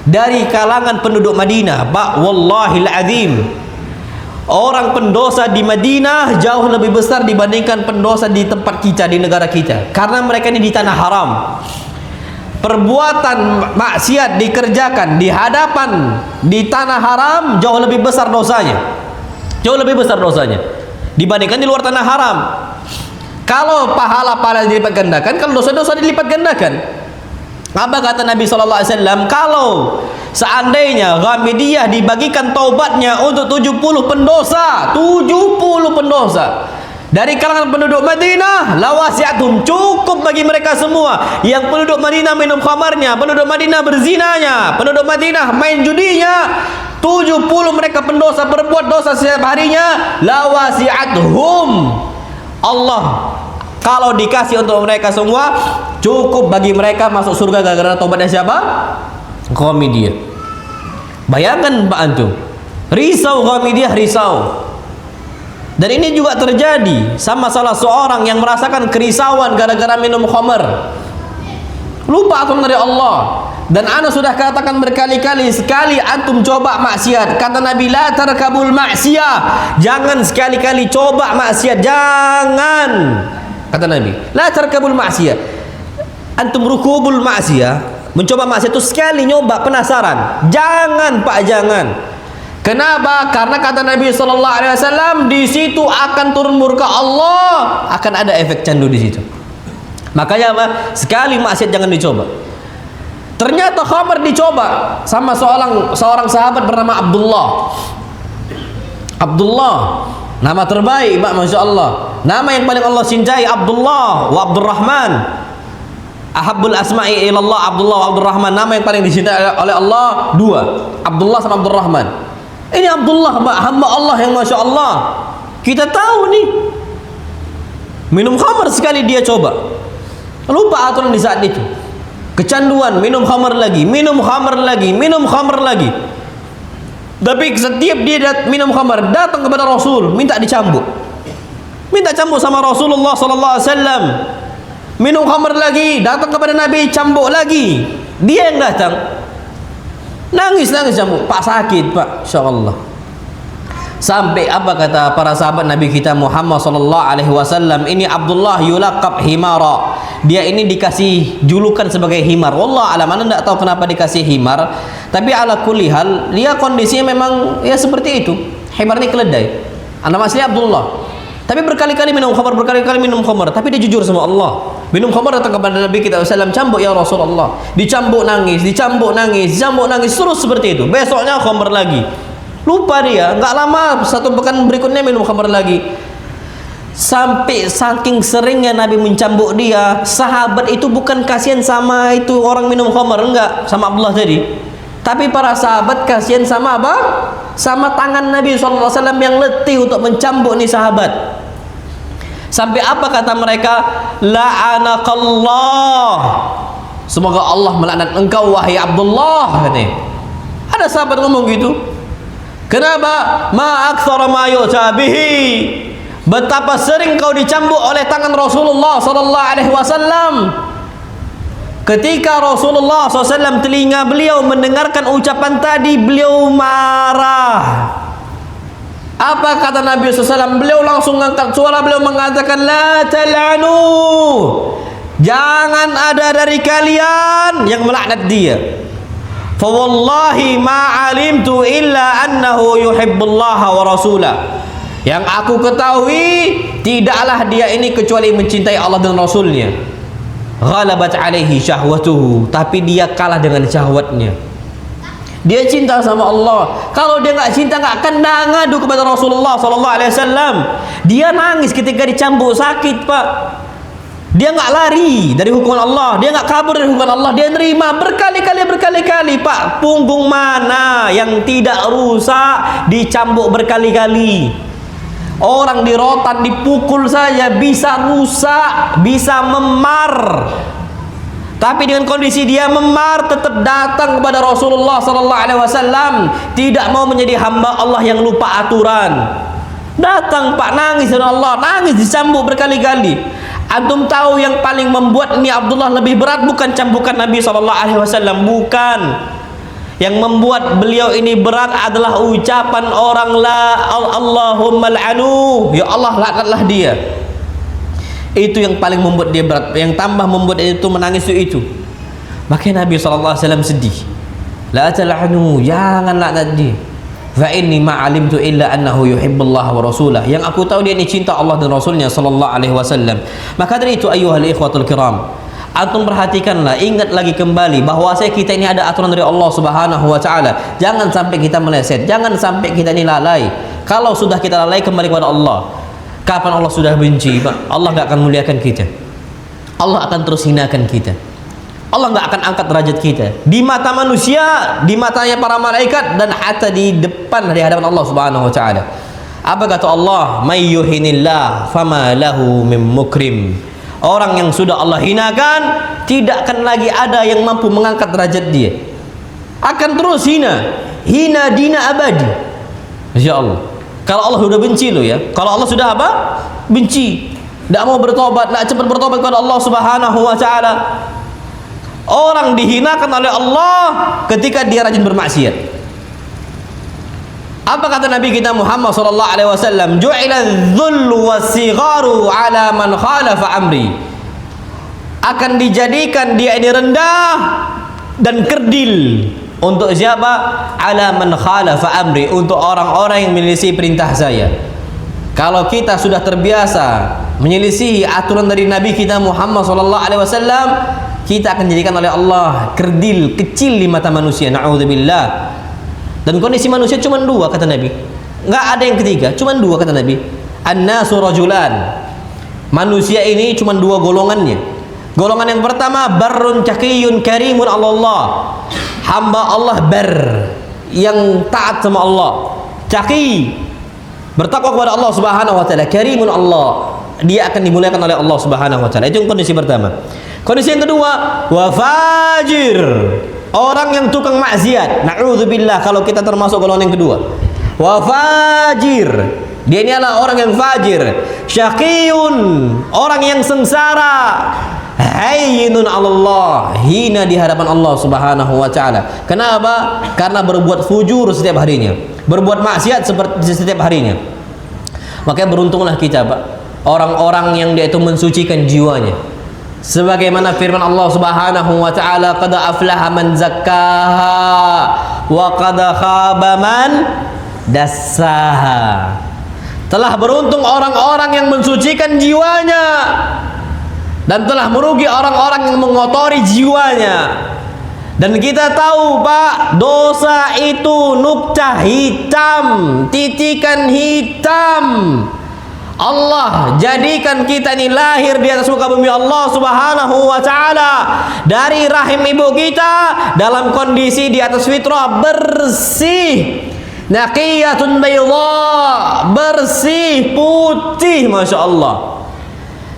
dari kalangan penduduk Madinah. Pak, wallahil azim, orang pendosa di Madinah jauh lebih besar dibandingkan pendosa di tempat kita, di negara kita, karena mereka ini di tanah haram. Perbuatan maksiat dikerjakan di hadapan di tanah haram jauh lebih besar dosanya, jauh lebih besar dosanya dibandingkan di luar tanah haram. Kalau pahala-pahala dilipat gandakan, kalau dosa-dosa dilipat gandakan. Apa kata Nabi SAW? Kalau seandainya Ghamidiyah dibagikan taubatnya untuk 70 pendosa, 70 pendosa dari kalangan penduduk Madinah, lawasiatum, cukup bagi mereka semua. Yang penduduk Madinah minum khamarnya, penduduk Madinah berzinanya, penduduk Madinah main judinya, 70 mereka pendosa, berbuat dosa setiap harinya, lawasiathum. Allah kalau dikasih untuk mereka semua, cukup bagi mereka masuk surga gara-gara tobatnya siapa? Ghamidiyah. Bayangkan Pak Antum, risau Ghamidiyah, risau. Dan ini juga terjadi sama salah seorang yang merasakan kerisauan gara-gara minum khamar, lupa akan dari Allah. Dan ana sudah katakan berkali-kali, sekali antum coba maksiat, kata Nabi, la tarkabul maksiyah, jangan sekali-kali coba maksiat, jangan, kata Nabi, la tarkabul maksiyah. Antum rukubul maksiyah, mencoba maksiat itu sekali nyoba, penasaran, jangan Pak, jangan. Kenapa? Karena kata Nabi SAW, di situ akan turun murka Allah, akan ada efek candu di situ. Makanya apa? Sekali maksiat jangan dicoba. Ternyata khamar dicoba sama seorang sahabat bernama Abdullah. Abdullah, nama terbaik, Pak, Masya Allah. Nama yang paling Allah cintai, Abdullah wa Abdurrahman. Ahabbul asma'i ilallah, Abdullah wa Abdurrahman. Nama yang paling dicintai oleh Allah dua, Abdullah sama Abdurrahman. Ini Abdullah, hamba Allah yang Masya Allah. Kita tahu nih, minum khamar sekali dia coba, lupa aturan di saat itu, kecanduan, minum khamar lagi, minum khamar lagi, minum khamar lagi. Tapi setiap dia minum khamar, datang kepada Rasul, minta dicambuk, minta cambuk sama Rasulullah SAW. Minum khamar lagi, datang kepada Nabi, cambuk lagi. Dia yang datang, nangis cambuk, Pak sakit Pak, insyaallah. Sampai apa kata para sahabat Nabi kita Muhammad SAW, ini Abdullah yulaqab himara, dia ini dikasih julukan sebagai himar. Wallah alam, anda tidak tahu kenapa dikasih himar, tapi ala kulli hal dia kondisinya memang ya seperti itu. Himar ini keledai. Anda masih Abdullah, tapi berkali-kali minum khamar, berkali-kali minum khamar, tapi dia jujur sama Allah. Minum khamar, datang kepada Nabi kita SAW, cambuk ya Rasulullah, dicambuk nangis, dicambuk nangis, dicambuk nangis, terus seperti itu. Besoknya khamar lagi, lupa dia. Nggak lama, satu pekan berikutnya minum khamar lagi. Sampai saking seringnya Nabi mencambuk dia, sahabat itu bukan kasihan sama itu orang minum khamar, enggak, sama Abdullah tadi, tapi para sahabat kasihan sama apa? Sama tangan Nabi SAW yang letih untuk mencambuk nih sahabat. Sampai apa kata mereka? La'anakallah, semoga Allah melaknat engkau wahai Abdullah, katanya. Ada sahabat ngomong gitu. Kenapa? Ma aktsara ma yu'ta bihi, betapa sering kau dicambuk oleh tangan Rasulullah SAW. Ketika Rasulullah SAW telinga beliau mendengarkan ucapan tadi, beliau marah. Apa kata Nabi SAW? Beliau langsung angkat suara, beliau mengatakan, la tal'anu, jangan ada dari kalian yang melaknat dia. Fa wallahi ma alimtu illa annahu yuhibbullaha wa rasulah. Yang aku ketahui, tidaklah dia ini kecuali mencintai Allah dan Rasulnya. Ghalabat alaihi syahwatuhu, tapi dia kalah dengan syahwatnya. Dia cinta sama Allah. Kalau dia nggak cinta, nggak akan ngadu kepada Rasulullah SAW. Dia nangis ketika dicambuk, sakit Pak. Dia nggak lari dari hukuman Allah, dia nggak kabur dari hukuman Allah, dia nerima berkali-kali Pak. Punggung mana yang tidak rusak dicambuk berkali-kali? Orang di rotan dipukul saja bisa rusak, bisa memar. Tapi dengan kondisi dia memar, tetap datang kepada Rasulullah SAW, tidak mau menjadi hamba Allah yang lupa aturan. Datang Pak, nangis dan Allah, nangis dicambuk berkali-kali. Antum tahu yang paling membuat ini Abdullah lebih berat bukan cambukan Nabi SAW, bukan. Yang membuat beliau ini berat adalah ucapan orang Allahumma al'anu, ya Allah laknatlah dia. Itu yang paling membuat dia berat. Yang tambah membuat dia itu menangis itu. Makanya Nabi SAW sedih. La tal'anu, jangan laknat dia. Fa inni ma'alimtu illa annahu yuhibbullah wa rasulah. Yang aku tahu dia ini cinta Allah dan Rasulnya sallallahu alaihi wasallam. Maka dari itu ayyuhal ikhwatul kiram, antum perhatikanlah, ingat lagi kembali bahwa kita ini ada aturan dari Allah Subhanahu wa taala. Jangan sampai kita meleset, jangan sampai kita ini lalai. Kalau sudah kita lalai, kembali kepada Allah. Kapan Allah sudah benci, Allah enggak akan muliakan kita. Allah akan terus hinakan kita. Allah nggak akan angkat derajat kita di mata manusia, di matanya para malaikat, dan hatta di depan, di hadapan Allah Subhanahu wa taala. Apa kata Allah? May yuhinillah fama lahu min mukrim. Orang yang sudah Allah hinakan, tidak akan lagi ada yang mampu mengangkat derajat dia. Akan terus hina dina abadi. Masya Allah. Kalau Allah sudah benci lo ya, kalau Allah sudah apa? Benci, tidak mau bertobat, tidak cepat bertobat kepada Allah Subhanahu wa taala. Orang dihinakan oleh Allah ketika dia rajin bermaksiat. Apa kata Nabi kita Muhammad sallallahu alaihi wasallam? Ju'ila dzullu was-sigharu 'ala man khalafa amri. Akan dijadikan dia ini rendah dan kerdil untuk siapa? 'Ala man khalafa amri, untuk orang-orang yang menyelisih perintah saya. Kalau kita sudah terbiasa menyelisihi aturan dari Nabi kita Muhammad sallallahu alaihi wasallam, kita akan dijadikan oleh Allah kerdil, kecil di mata manusia. Na'udzubillah. Dan kondisi manusia cuma dua kata Nabi. Nggak ada yang ketiga, cuma dua kata Nabi. An-nasu rajulan. Manusia ini cuma dua golongannya. Golongan yang pertama, barrun taqiyun karimun Allah. Hamba Allah yang taat sama Allah. Taqi, bertakwa kepada Allah Subhanahu wa taala, karimun Allah. Dia akan dimuliakan oleh Allah Subhanahu wa taala. Itu yang kondisi pertama. Kondisi yang kedua, wa fajir, orang yang tukang maksiat. Na'udzubillah kalau kita termasuk golongan yang kedua. Wa fajir, dia ini adalah orang yang fajir. Syaqiyun, orang yang sengsara. Hayyinun 'ala Allah, hina di hadapan Allah Subhanahu wa taala. Kenapa? Karena berbuat fujur setiap harinya, berbuat maksiat seperti setiap harinya. Makanya beruntunglah kita, Pak, orang-orang yang dia itu mensucikan jiwanya. Sebagaimana firman Allah Subhanahu wa taala, qad aflaha man zakkaha wa qad khaba man dassaha. Telah beruntung orang-orang yang mensucikan jiwanya, dan telah merugi orang-orang yang mengotori jiwanya. Dan kita tahu, Pak, dosa itu nuktah hitam, titikan hitam. Allah jadikan kita ini lahir di atas muka bumi Allah Subhanahu wa taala dari rahim ibu kita dalam kondisi di atas fitrah bersih, naqiyatun bayda, bersih putih, masya Allah.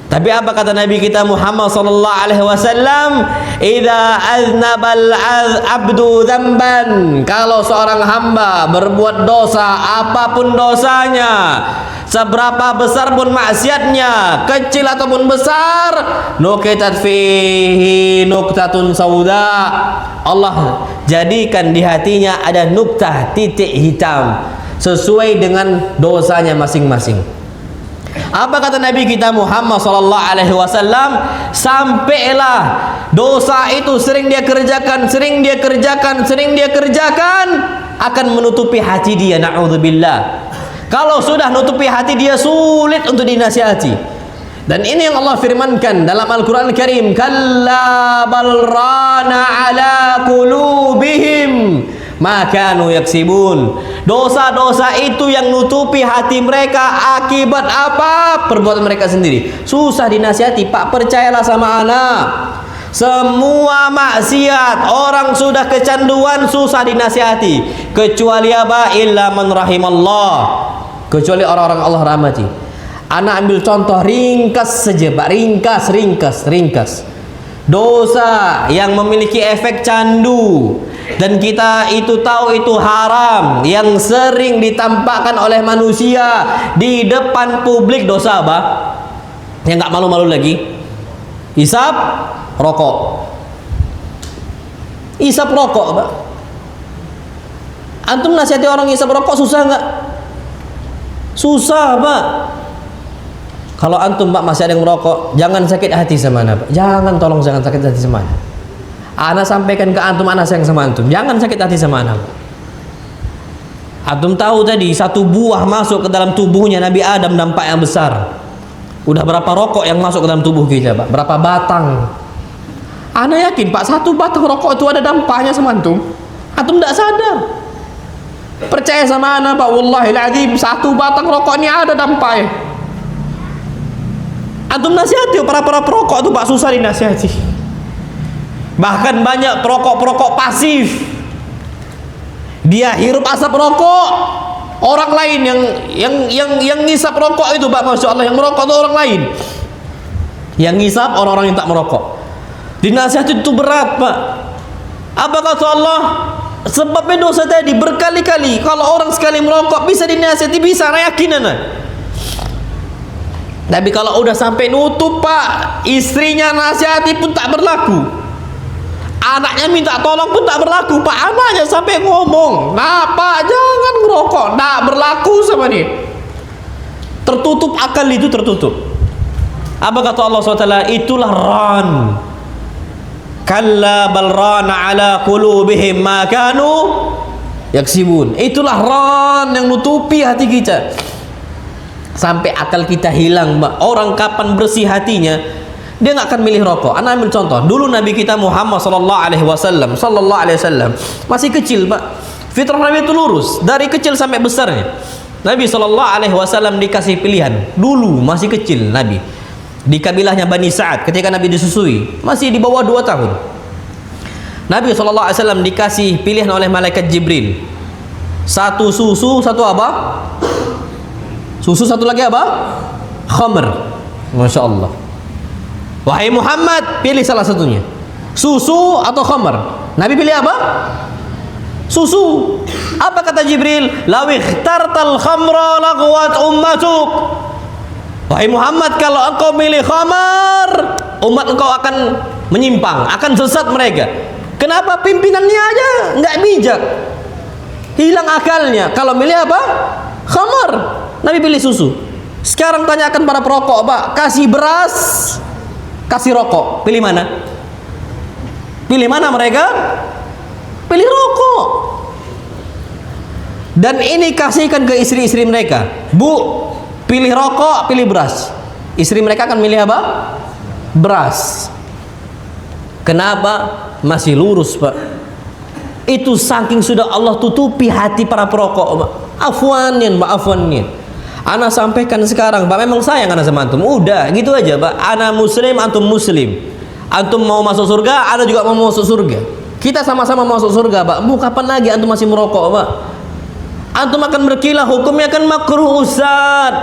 Tapi apa kata Nabi kita Muhammad sallallahu alaihi wasallam? Idza aznabal abdu dzamban, kalau seorang hamba berbuat dosa, apapun dosanya, seberapa besar pun maksiatnya, kecil ataupun besar, nuqitat fihi nuqtatun sauda. Allah jadikan di hatinya ada nuktah, titik hitam sesuai dengan dosanya masing-masing. Apa kata Nabi kita Muhammad sallallahu alaihi wasallam? Sampailah dosa itu sering dia kerjakan, akan menutupi hati dia. Na'udzubillah. Kalau sudah nutupi hati dia, sulit untuk dinasihati. Dan ini yang Allah firmankan dalam Al-Quran Al-Karim, kalla bal rana ala qulubihim ma kanu yaksibun. Dosa-dosa itu yang nutupi hati mereka akibat apa? Perbuatan mereka sendiri. Susah dinasihati, Pak, percayalah sama anak. Semua maksiat orang sudah kecanduan, susah dinasihati, kecuali apa? Illa man rahimallah, kecuali orang-orang Allah rahmati. Anak ambil contoh ringkas saja, Pak, ringkas. Dosa yang memiliki efek candu, Dan kita itu tahu itu haram, yang sering ditampakkan oleh manusia di depan publik. Dosa apa? Yang nggak malu-malu lagi, hisap rokok. Hisap rokok, Pak. Antum nasihati orang hisap rokok susah nggak? Susah, Pak. Kalau antum, Pak, masih ada yang merokok, jangan sakit hati sama Anda, Pak. Jangan, tolong jangan sakit hati sama Anda. Ana sampaikan ke antum, ana sayang sama antum. Jangan sakit hati sama Anda, Pak. Antum tahu tadi satu buah masuk ke dalam tubuhnya Nabi Adam dampak yang besar. Udah berapa rokok yang masuk ke dalam tubuh kita, Pak? Berapa batang? Ana yakin, Pak, satu batang rokok itu ada dampaknya sama antum. Antum tidak sadar. Percaya sama ana, Pak, wallahil azim, satu batang rokok ini ada dampaknya. Antum nasihati para perokok itu, Pak, susah dinasihati. Bahkan banyak perokok-perokok pasif. Dia hirup asap rokok orang lain yang ngisap rokok itu, Pak, masya Allah, yang merokok itu orang lain. Yang ngisap orang-orang yang tak merokok. Dinasihati itu berat, Pak. Apa kata Allah? Sebabnya dosa tadi berkali-kali. Kalau orang sekali merokok bisa dinasihati, bisa, yakin ana. Tapi kalau udah sampai nutup, Pak, istrinya nasihati pun tak berlaku. Anaknya minta tolong pun tak berlaku, Pak. Anaknya sampai ngomong, nah, Pak, jangan ngerokok. Tak berlaku sama dia. Tertutup akal itu, tertutup. Apa kata Allah SWT? Itulah ran. Kalla bal rana ala qulubihim ma kanu yaksibun. Itulah ran yang nutupi hati kita. Sampai akal kita hilang, Mbak. Orang kapan bersih hatinya, dia nggak akan milih rokok. Anda ambil contoh. Dulu Nabi kita Muhammad sallallahu alaihi wasallam masih kecil, Pak. Fitrah Nabi itu lurus dari kecil sampai besarnya. Nabi sallallahu alaihi wasallam dikasih pilihan. Dulu masih kecil Nabi. Di kabilahnya Bani Sa'ad ketika Nabi disusui, masih di bawah 2 tahun. Nabi sallallahu alaihi wasallam dikasih pilihan oleh malaikat Jibril. Satu susu, satu apa? Susu, satu lagi apa? Khamr. Masya Allah. Wahai Muhammad, pilih salah satunya. Susu atau khamr? Nabi pilih apa? Susu. Apa kata Jibril? Law ikhtartal khamra laghwat ummatuk. Wahai Muhammad, kalau engkau milih khamar, umat engkau akan menyimpang, akan sesat mereka. Kenapa? Pimpinannya aja nggak bijak, hilang akalnya. Kalau milih apa? Khamar. Nabi pilih susu. Sekarang tanyakan para perokok, Pak, kasih beras, kasih rokok, pilih mana? Pilih mana mereka? Pilih rokok. Dan ini kasihkan ke istri-istri mereka. Bu, pilih rokok, pilih beras. Istri mereka akan milih apa? Beras. Kenapa? Masih lurus, Pak. Itu saking sudah Allah tutupi hati para perokok, Pak. Afwanin, Pak, afwanin. Ana sampaikan sekarang, Pak, memang sayang ana sama antum. Udah, gitu aja, Pak. Ana muslim, antum muslim. Antum mau masuk surga, ana juga mau masuk surga. Kita sama-sama masuk surga, Pak. Bu, kapan lagi antum masih merokok, Pak? Antum akan berkilah, hukumnya kan makruh, Ustaz.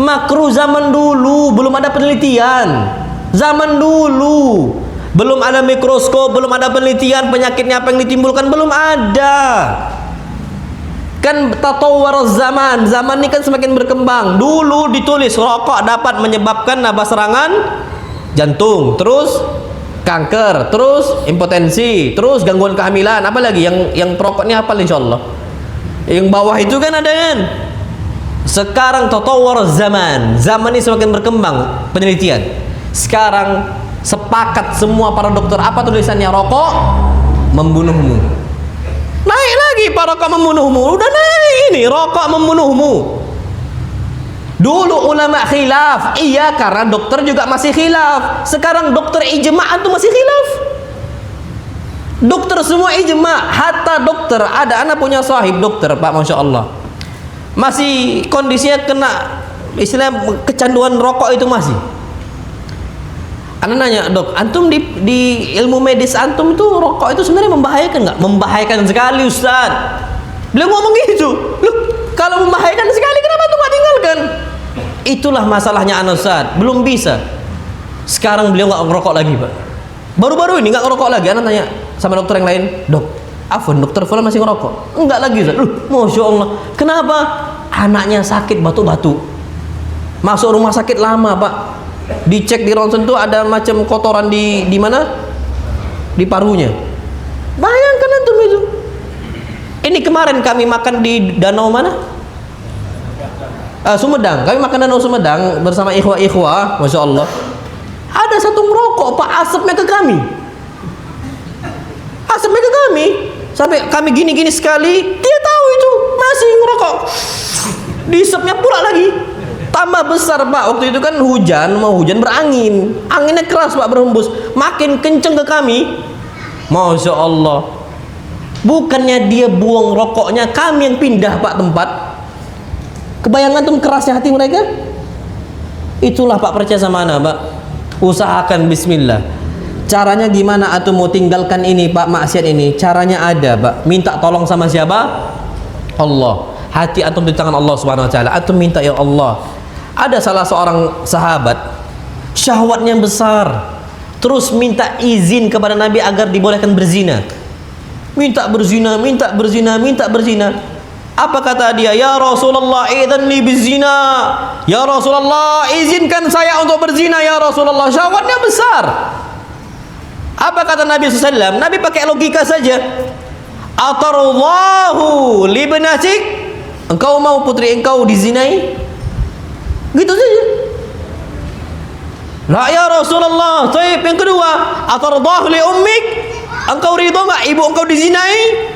Makruh zaman dulu, belum ada penelitian. Zaman dulu belum ada mikroskop, belum ada penelitian penyakitnya apa yang ditimbulkan, belum ada. Kan tatawwar zaman, zaman ini kan semakin berkembang. Dulu ditulis rokok dapat menyebabkan serangan jantung, terus kanker, terus impotensi, terus gangguan kehamilan. Apalagi yang perokok ini apa, insyaallah. Yang bawah itu kan ada kan. Sekarang tatawwar zaman, zaman ini semakin berkembang penelitian. Sekarang sepakat semua para dokter, apa tulisannya? Rokok membunuhmu. Naik lagi, para rokok membunuhmu. Udah naik ini, rokok membunuhmu. Dulu ulama khilaf, iya, karena dokter juga masih khilaf. Sekarang dokter ijma' itu masih khilaf. Dokter semua ijma', hatta dokter, ada anak punya sahib dokter, Pak, masya Allah, masih kondisinya kena istilah kecanduan rokok itu masih. Anda nanya, dok, antum di ilmu medis antum itu rokok itu sebenarnya membahayakan nggak? Membahayakan sekali, Ustaz. Beliau ngomong gitu. Loh, kalau membahayakan sekali kenapa tuh nggak tinggalkan? Itulah masalahnya anak, Ustaz. Belum bisa. Sekarang beliau nggak ngerokok lagi, Pak. Baru-baru ini nggak ngerokok lagi. Anak tanya sama dokter yang lain, dok, Afwan, dokter fulan masih ngerokok? Enggak lagi Ustaz. Masya Allah. Kenapa? Anaknya sakit batuk-batuk. Masuk rumah sakit lama Pak. Dicek di ronsen itu ada macam kotoran di mana? Di parunya. Bayangkan antum itu. Ini kemarin kami makan di danau mana? Sumedang. Kami makan danau Sumedang bersama ikhwah-ikhwah, Masya Allah. Ada satu ngerokok Pak, asapnya ke kami. Asapnya ke kami. Sampai kami gini-gini sekali, dia tahu itu masih ngerokok. Diisapnya pula lagi. Tambah besar Pak. Waktu itu kan mau hujan berangin. Anginnya keras Pak, berhembus. Makin kenceng ke kami. Masya Allah. Bukannya dia buang rokoknya, kami yang pindah Pak tempat. Kebayangan tuh kerasnya hati mereka. Itulah Pak, percaya sama ana Pak. Usahakan bismillah. Caranya gimana atau mau tinggalkan ini Pak, maksiat ini? Caranya ada Pak. Minta tolong sama siapa? Allah. Hati antum di tangan Allah Subhanahu wa taala. Antum minta, ya Allah. Ada salah seorang sahabat syahwatnya besar. Terus minta izin kepada Nabi agar dibolehkan berzina. Minta berzina, minta berzina, minta berzina. Apa kata dia? Ya Rasulullah, idzan li bizina. Ya Rasulullah, izinkan saya untuk berzina ya Rasulullah. Syahwatnya besar. Apa kata Nabi SAW? Nabi pakai logika saja. Atarallahu libnatik, engkau mau putri engkau dizinai? Gitu saja. La ya Rasulullah. Baik, yang kedua, atarallahu li ummik, engkau ridho enggak ibu engkau dizinai?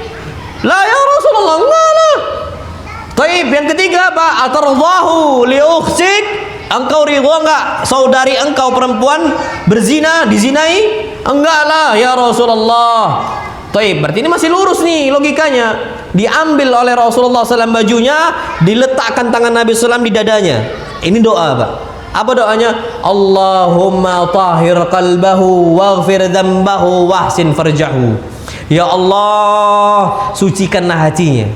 La ya Rasulullah, enggak lah. Baik, yang ketiga apa? Atarallahu li ukhtik, engkau ridho enggak saudari engkau perempuan berzina, dizinai? Enggak lah ya Rasulullah. Taib, berarti ini masih lurus nih logikanya. Diambil oleh Rasulullah SAW bajunya, diletakkan tangan Nabi SAW di dadanya. Ini doa Pak. Apa doanya? Allahumma tahhir qalbahu waghfir dzambahu wahsin farjahu. Ya Allah, sucikanlah hatinya.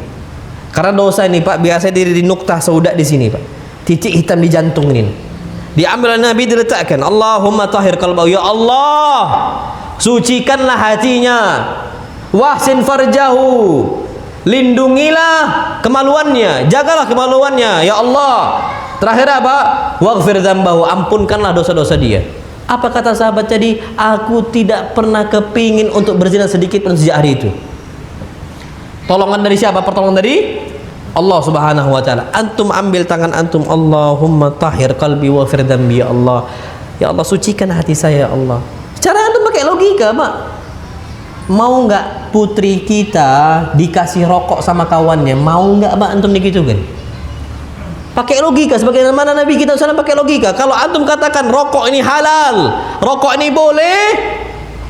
Karena dosa ini Pak biasa di nuktah sauda di sini Pak. Titik hitam di jantung ini. Diambil oleh Nabi, diletakkan. Allahumma tahhir qalbahu, ya Allah, sucikanlah hatinya. Wahsin farjahu, lindungilah kemaluannya, jagalah kemaluannya ya Allah. Terakhir apa? Waghfir dzambahu, ampunkanlah dosa-dosa dia. Apa kata sahabat tadi? Aku tidak pernah kepingin untuk berzina sedikit pun sejak hari itu. Tolongan dari siapa? Pertolongan dari Allah Subhanahu wa taala. Antum ambil tangan antum, Allahumma tahhir qalbi wa waghfir dzambi ya Allah. Ya Allah, sucikan hati saya ya Allah. Cara antum pakai logika, Pak. Mau enggak putri kita dikasih rokok sama kawannya? Mau enggak Pak antum digitukan? Pakai logika sebagaimana Nabi kita SAW pakai logika. Kalau antum katakan rokok ini halal, rokok ini boleh,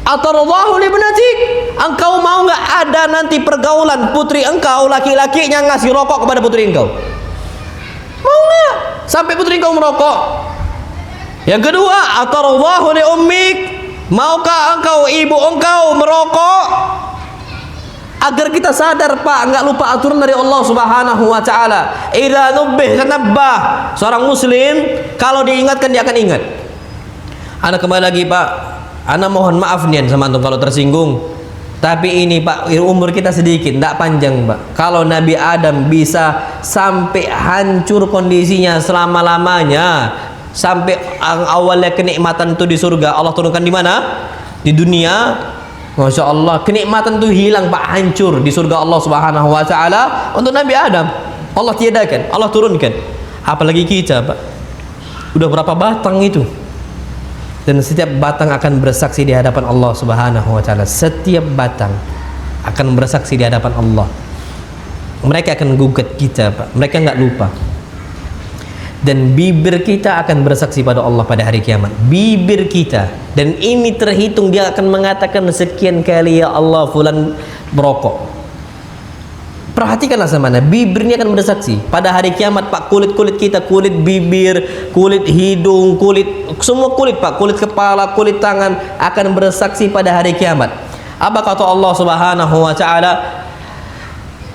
atarallahu libnatik, engkau mau nggak ada nanti pergaulan putri engkau laki-lakinya ngasih rokok kepada putri engkau? Mau nggak sampai putri engkau merokok? Yang kedua, atarallahu li ummik, maukah engkau ibu engkau merokok? Agar kita sadar Pak, nggak lupa aturan dari Allah Subhanahu wa taala. Idza nubbih tanabbah. Seorang muslim kalau diingatkan dia akan ingat. Ana kembali lagi Pak. Ana mohon maaf nih sama antum kalau tersinggung. Tapi ini Pak, umur kita sedikit, tidak panjang Pak. Kalau Nabi Adam bisa sampai hancur kondisinya selama-lamanya, sampai awalnya kenikmatan itu di surga, Allah turunkan di mana? Di dunia. Masya Allah, kenikmatan itu hilang Pak, hancur di surga Allah Subhanahu wa taala untuk Nabi Adam. Allah tiadakan, Allah turunkan. Apalagi kita Pak. Udah berapa batang itu? Dan setiap batang akan bersaksi di hadapan Allah Subhanahu wa taala. Setiap batang akan bersaksi di hadapan Allah. Mereka akan gugat kita, Pak. Mereka enggak lupa. Dan bibir kita akan bersaksi pada Allah pada hari kiamat. Bibir kita. Dan ini terhitung, dia akan mengatakan sekian kali, ya Allah fulan merokok. Perhatikanlah sama mana, bibir ini akan bersaksi pada hari kiamat Pak. Kulit-kulit kita, kulit bibir, kulit hidung, kulit, semua kulit Pak, kulit kepala, kulit tangan akan bersaksi pada hari kiamat. Apa kata Allah Subhanahu wa taala?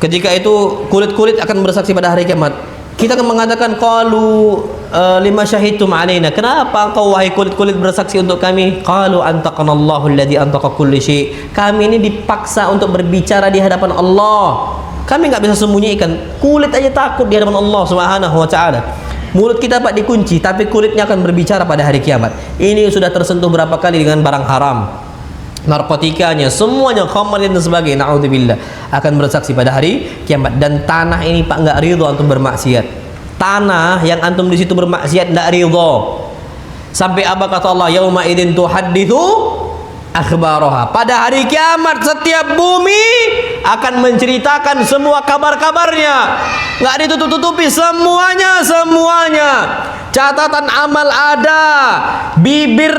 Ketika itu kulit-kulit akan bersaksi pada hari kiamat. Kita akan mengatakan qalu lima syahidtum alaina. Kenapa engkau wahai kulit-kulit bersaksi untuk kami? Qalu antaqanallahu alladzi antaqa kulli syai. Kami ini dipaksa untuk berbicara di hadapan Allah. Kami nggak bisa sembunyikan. Kulit aja takut di hadapan Allah Subhanahu wa taala. Mulut kita Pak dikunci, tapi kulitnya akan berbicara pada hari kiamat. Ini sudah tersentuh berapa kali dengan barang haram, narkotikanya, semuanya, khamr dan sebagainya, naudzubillah, akan bersaksi pada hari kiamat. Dan tanah ini Pak nggak ridho antum bermaksiat. Tanah yang antum di situ bermaksiat nggak ridho. Sampai apa kata Allah? Yauma idzin tuhadditsu akhbaraha. Pada hari kiamat setiap bumi akan menceritakan semua kabar-kabarnya. Nggak ditutup-tutupi, semuanya. Catatan amal ada, bibir,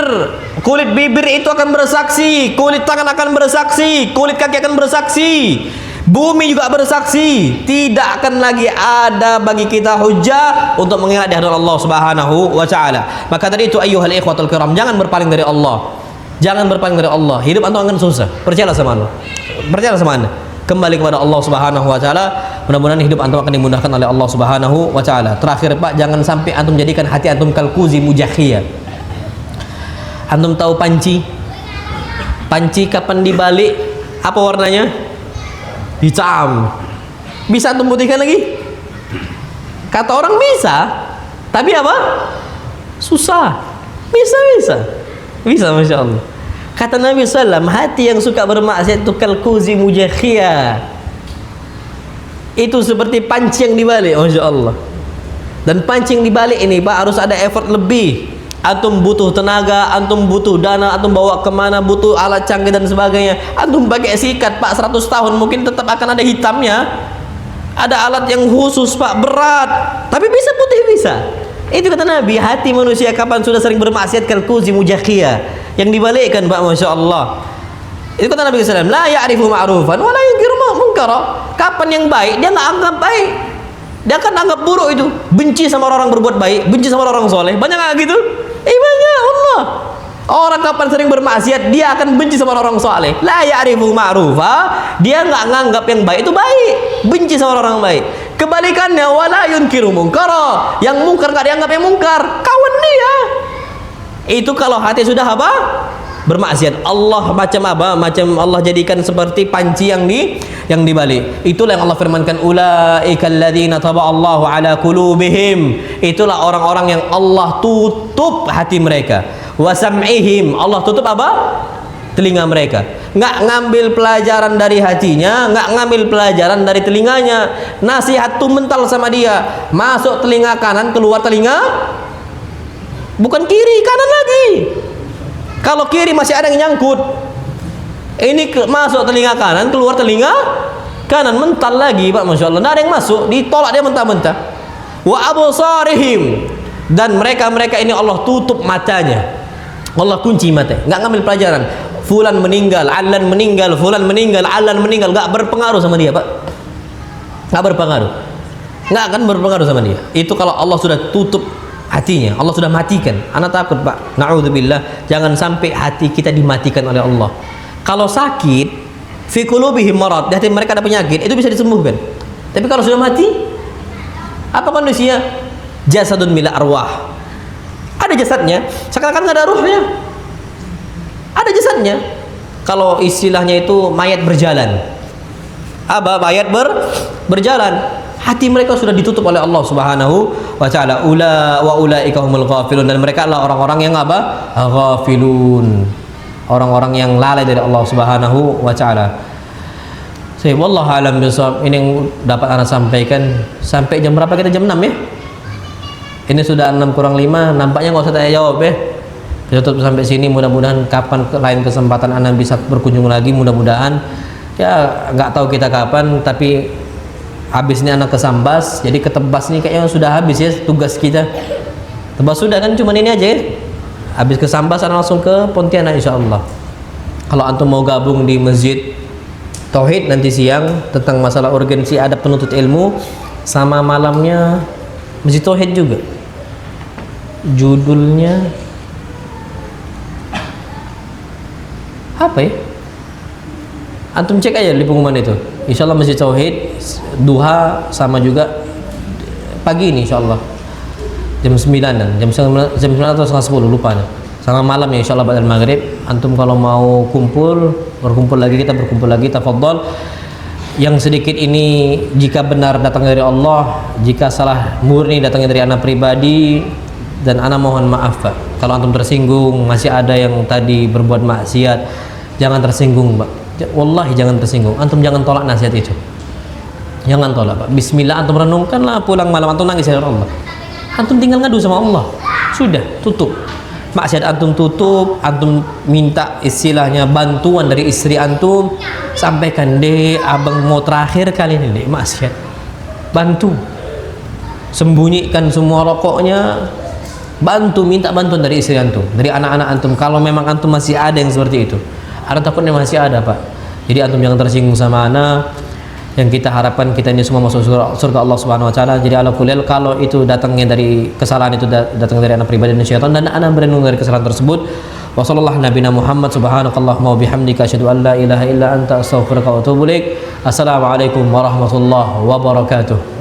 kulit bibir itu akan bersaksi, kulit tangan akan bersaksi, kulit kaki akan bersaksi, bumi juga bersaksi. Tidak akan lagi ada bagi kita hujah untuk mengelak di hadapan Allah Subhanahu wa taala. Maka tadi itu ayyuhal ikhwatul kiram, jangan berpaling dari Allah. Jangan berpaling dari Allah. Hidup antum akan susah. Percayalah sama Allah. Percayalah sama Anda. Kembali kepada Allah Subhanahu wa taala. Mudah-mudahan hidup antum akan dimudahkan oleh Allah Subhanahu wa taala. Terakhir Pak, jangan sampai antum jadikan hati antum kalkuzi mujakhiyah. Antum tahu panci? Panci kapan dibalik apa warnanya? Hitam. Bisa antum putihkan lagi? Kata orang bisa, tapi apa? Susah. Bisa, Masya Allah. Kata Nabi SAW, hati yang suka bermaksiat itu kalkuzi mujakhiyah. Itu seperti panci yang dibalik, Masya Allah. Dan panci yang dibalik ini Pak harus ada effort lebih. Antum butuh tenaga, antum butuh dana, antum bawa kemana, butuh alat canggih dan sebagainya. Antum pakai sikat Pak 100 tahun mungkin tetap akan ada hitamnya. Ada alat yang khusus Pak, berat, tapi bisa putih, bisa. Itu kata Nabi, hati manusia kapan sudah sering bermaksiat kalkuzi mujakhiyah, yang dibalikkan Pak, Masya Allah. Itu kata Nabi SAW, la ya'rifu ma'rufan wa la yunkiru munkara. Kapan yang baik dia nggak anggap baik, dia akan anggap buruk. Itu benci sama orang berbuat baik, benci sama orang soleh. Banyak nggak gitu? Banyak. Allah, orang kapan sering bermaksiat dia akan benci sama orang soleh. La ya'rifu ma'rufa, dia nggak nganggap yang baik itu baik, benci sama orang baik. Kebalikannya, wala yunkiru munkara, yang mungkar nggak dianggap yang mungkar, kawan dia. Itu kalau hati sudah apa? Bermaksiat. Allah macam apa? Macam Allah jadikan seperti panci yang dibalik. Itulah yang Allah firmankan, ulaikal ladzina taba'allahu ala qulubihim. Itulah orang-orang yang Allah tutup hati mereka. Wa sam'ihim, Allah tutup apa? Telinga mereka. Nggak ngambil pelajaran dari hatinya, nggak ngambil pelajaran dari telinganya. Nasihat tuh mental sama dia, masuk telinga kanan, keluar telinga bukan kiri, kanan lagi. Kalau kiri masih ada yang nyangkut, ini masuk telinga kanan, keluar telinga kanan, mental lagi Pak, Masya Allah. Nggak ada yang masuk, ditolak dia mentah-mentah. Wa absarihim, dan mereka ini Allah tutup matanya, Allah kunci mata, nggak ngambil pelajaran. Fulan meninggal, Alan meninggal, Fulan meninggal, Alan meninggal, nggak berpengaruh sama dia Pak, nggak berpengaruh, nggak akan berpengaruh sama dia. Itu kalau Allah sudah tutup hatinya, Allah sudah matikan. Anak takut Pak, naudzubillah, jangan sampai hati kita dimatikan oleh Allah. Kalau sakit, fi qulubihim marad, di hati mereka ada penyakit, itu bisa disembuhkan. Tapi kalau sudah mati, apa kondisinya? Jasadun mila arwah, ada jasadnya, seakan-akan nggak ada ruhnya. Ada jasadnya. Kalau istilahnya itu mayat berjalan. Apa? Mayat berjalan. Hati mereka sudah ditutup oleh Allah Subhanahu wa taala. Ulaika humul ghafilun, dan mereka adalah orang-orang yang apa? Ghafilun. Orang-orang yang lalai dari Allah Subhanahu wa taala. Saya wallahu alam bisawab. Ini yang dapat Anda sampaikan. Sampai jam berapa kita? Jam 6 ya? Ini sudah 6 kurang 5. Nampaknya nggak usah tanya jawab ya. Tutup sampai sini. Mudah-mudahan kapan lain kesempatan Anda bisa berkunjung lagi, mudah-mudahan. Ya nggak tahu kita kapan, tapi habis ini anak kesambas, jadi ketebas nih kayaknya sudah habis ya tugas kita. Tebas sudah kan, cuman ini aja ya. Habis kesambas anak langsung ke Pontianak insyaallah. Kalau antum mau gabung di Masjid Tauhid nanti siang tentang masalah urgensi adab penuntut ilmu, sama malamnya Masjid Tauhid juga. Judulnya apa ya? Antum cek aja di pengumuman itu. Insyaallah Masjid Tauhid duha, sama juga pagi ini insyaallah jam 9 jam 9 atau setengah 10 lupa nih. Sama malam ya insyaallah ba'dal maghrib. Antum kalau mau berkumpul lagi, kita berkumpul lagi, tafadhol. Yang sedikit ini jika benar datang dari Allah, jika salah murni datangnya dari anak pribadi, dan ana mohon maaf Pak. Kalau antum tersinggung, masih ada yang tadi berbuat maksiat, jangan tersinggung Pak. Wallahi jangan tersinggung. Antum jangan tolak nasihat itu. Jangan tolak Pak. Bismillah, antum renungkanlah pulang malam, antum nangis dari Allah. Antum tinggal ngadu sama Allah. Sudah, tutup. Maksiat antum tutup, antum minta istilahnya bantuan dari istri antum, sampaikan, deh abang mau terakhir kali ini deh maksiat, bantu, sembunyikan semua rokoknya, bantu, minta bantuan dari istri antum, dari anak-anak antum. Kalau memang antum masih ada yang seperti itu, ada takutnya masih ada Pak. Jadi antum jangan tersinggung sama anak. Yang kita harapkan kita ini semua masuk surga Allah Subhanahu wa taala. Jadi ala kulil, kalau itu datangnya dari kesalahan, itu datang dari anak pribadi dan syaitan, dan anak berlindung dari kesalahan tersebut. Wa sallallahu nabiyana Muhammad subhanakallahumma wa bihamdika asyhadu an la ilaha illa anta astaghfiruka wa atubu ilaik. Assalamualaikum warahmatullahi wabarakatuh.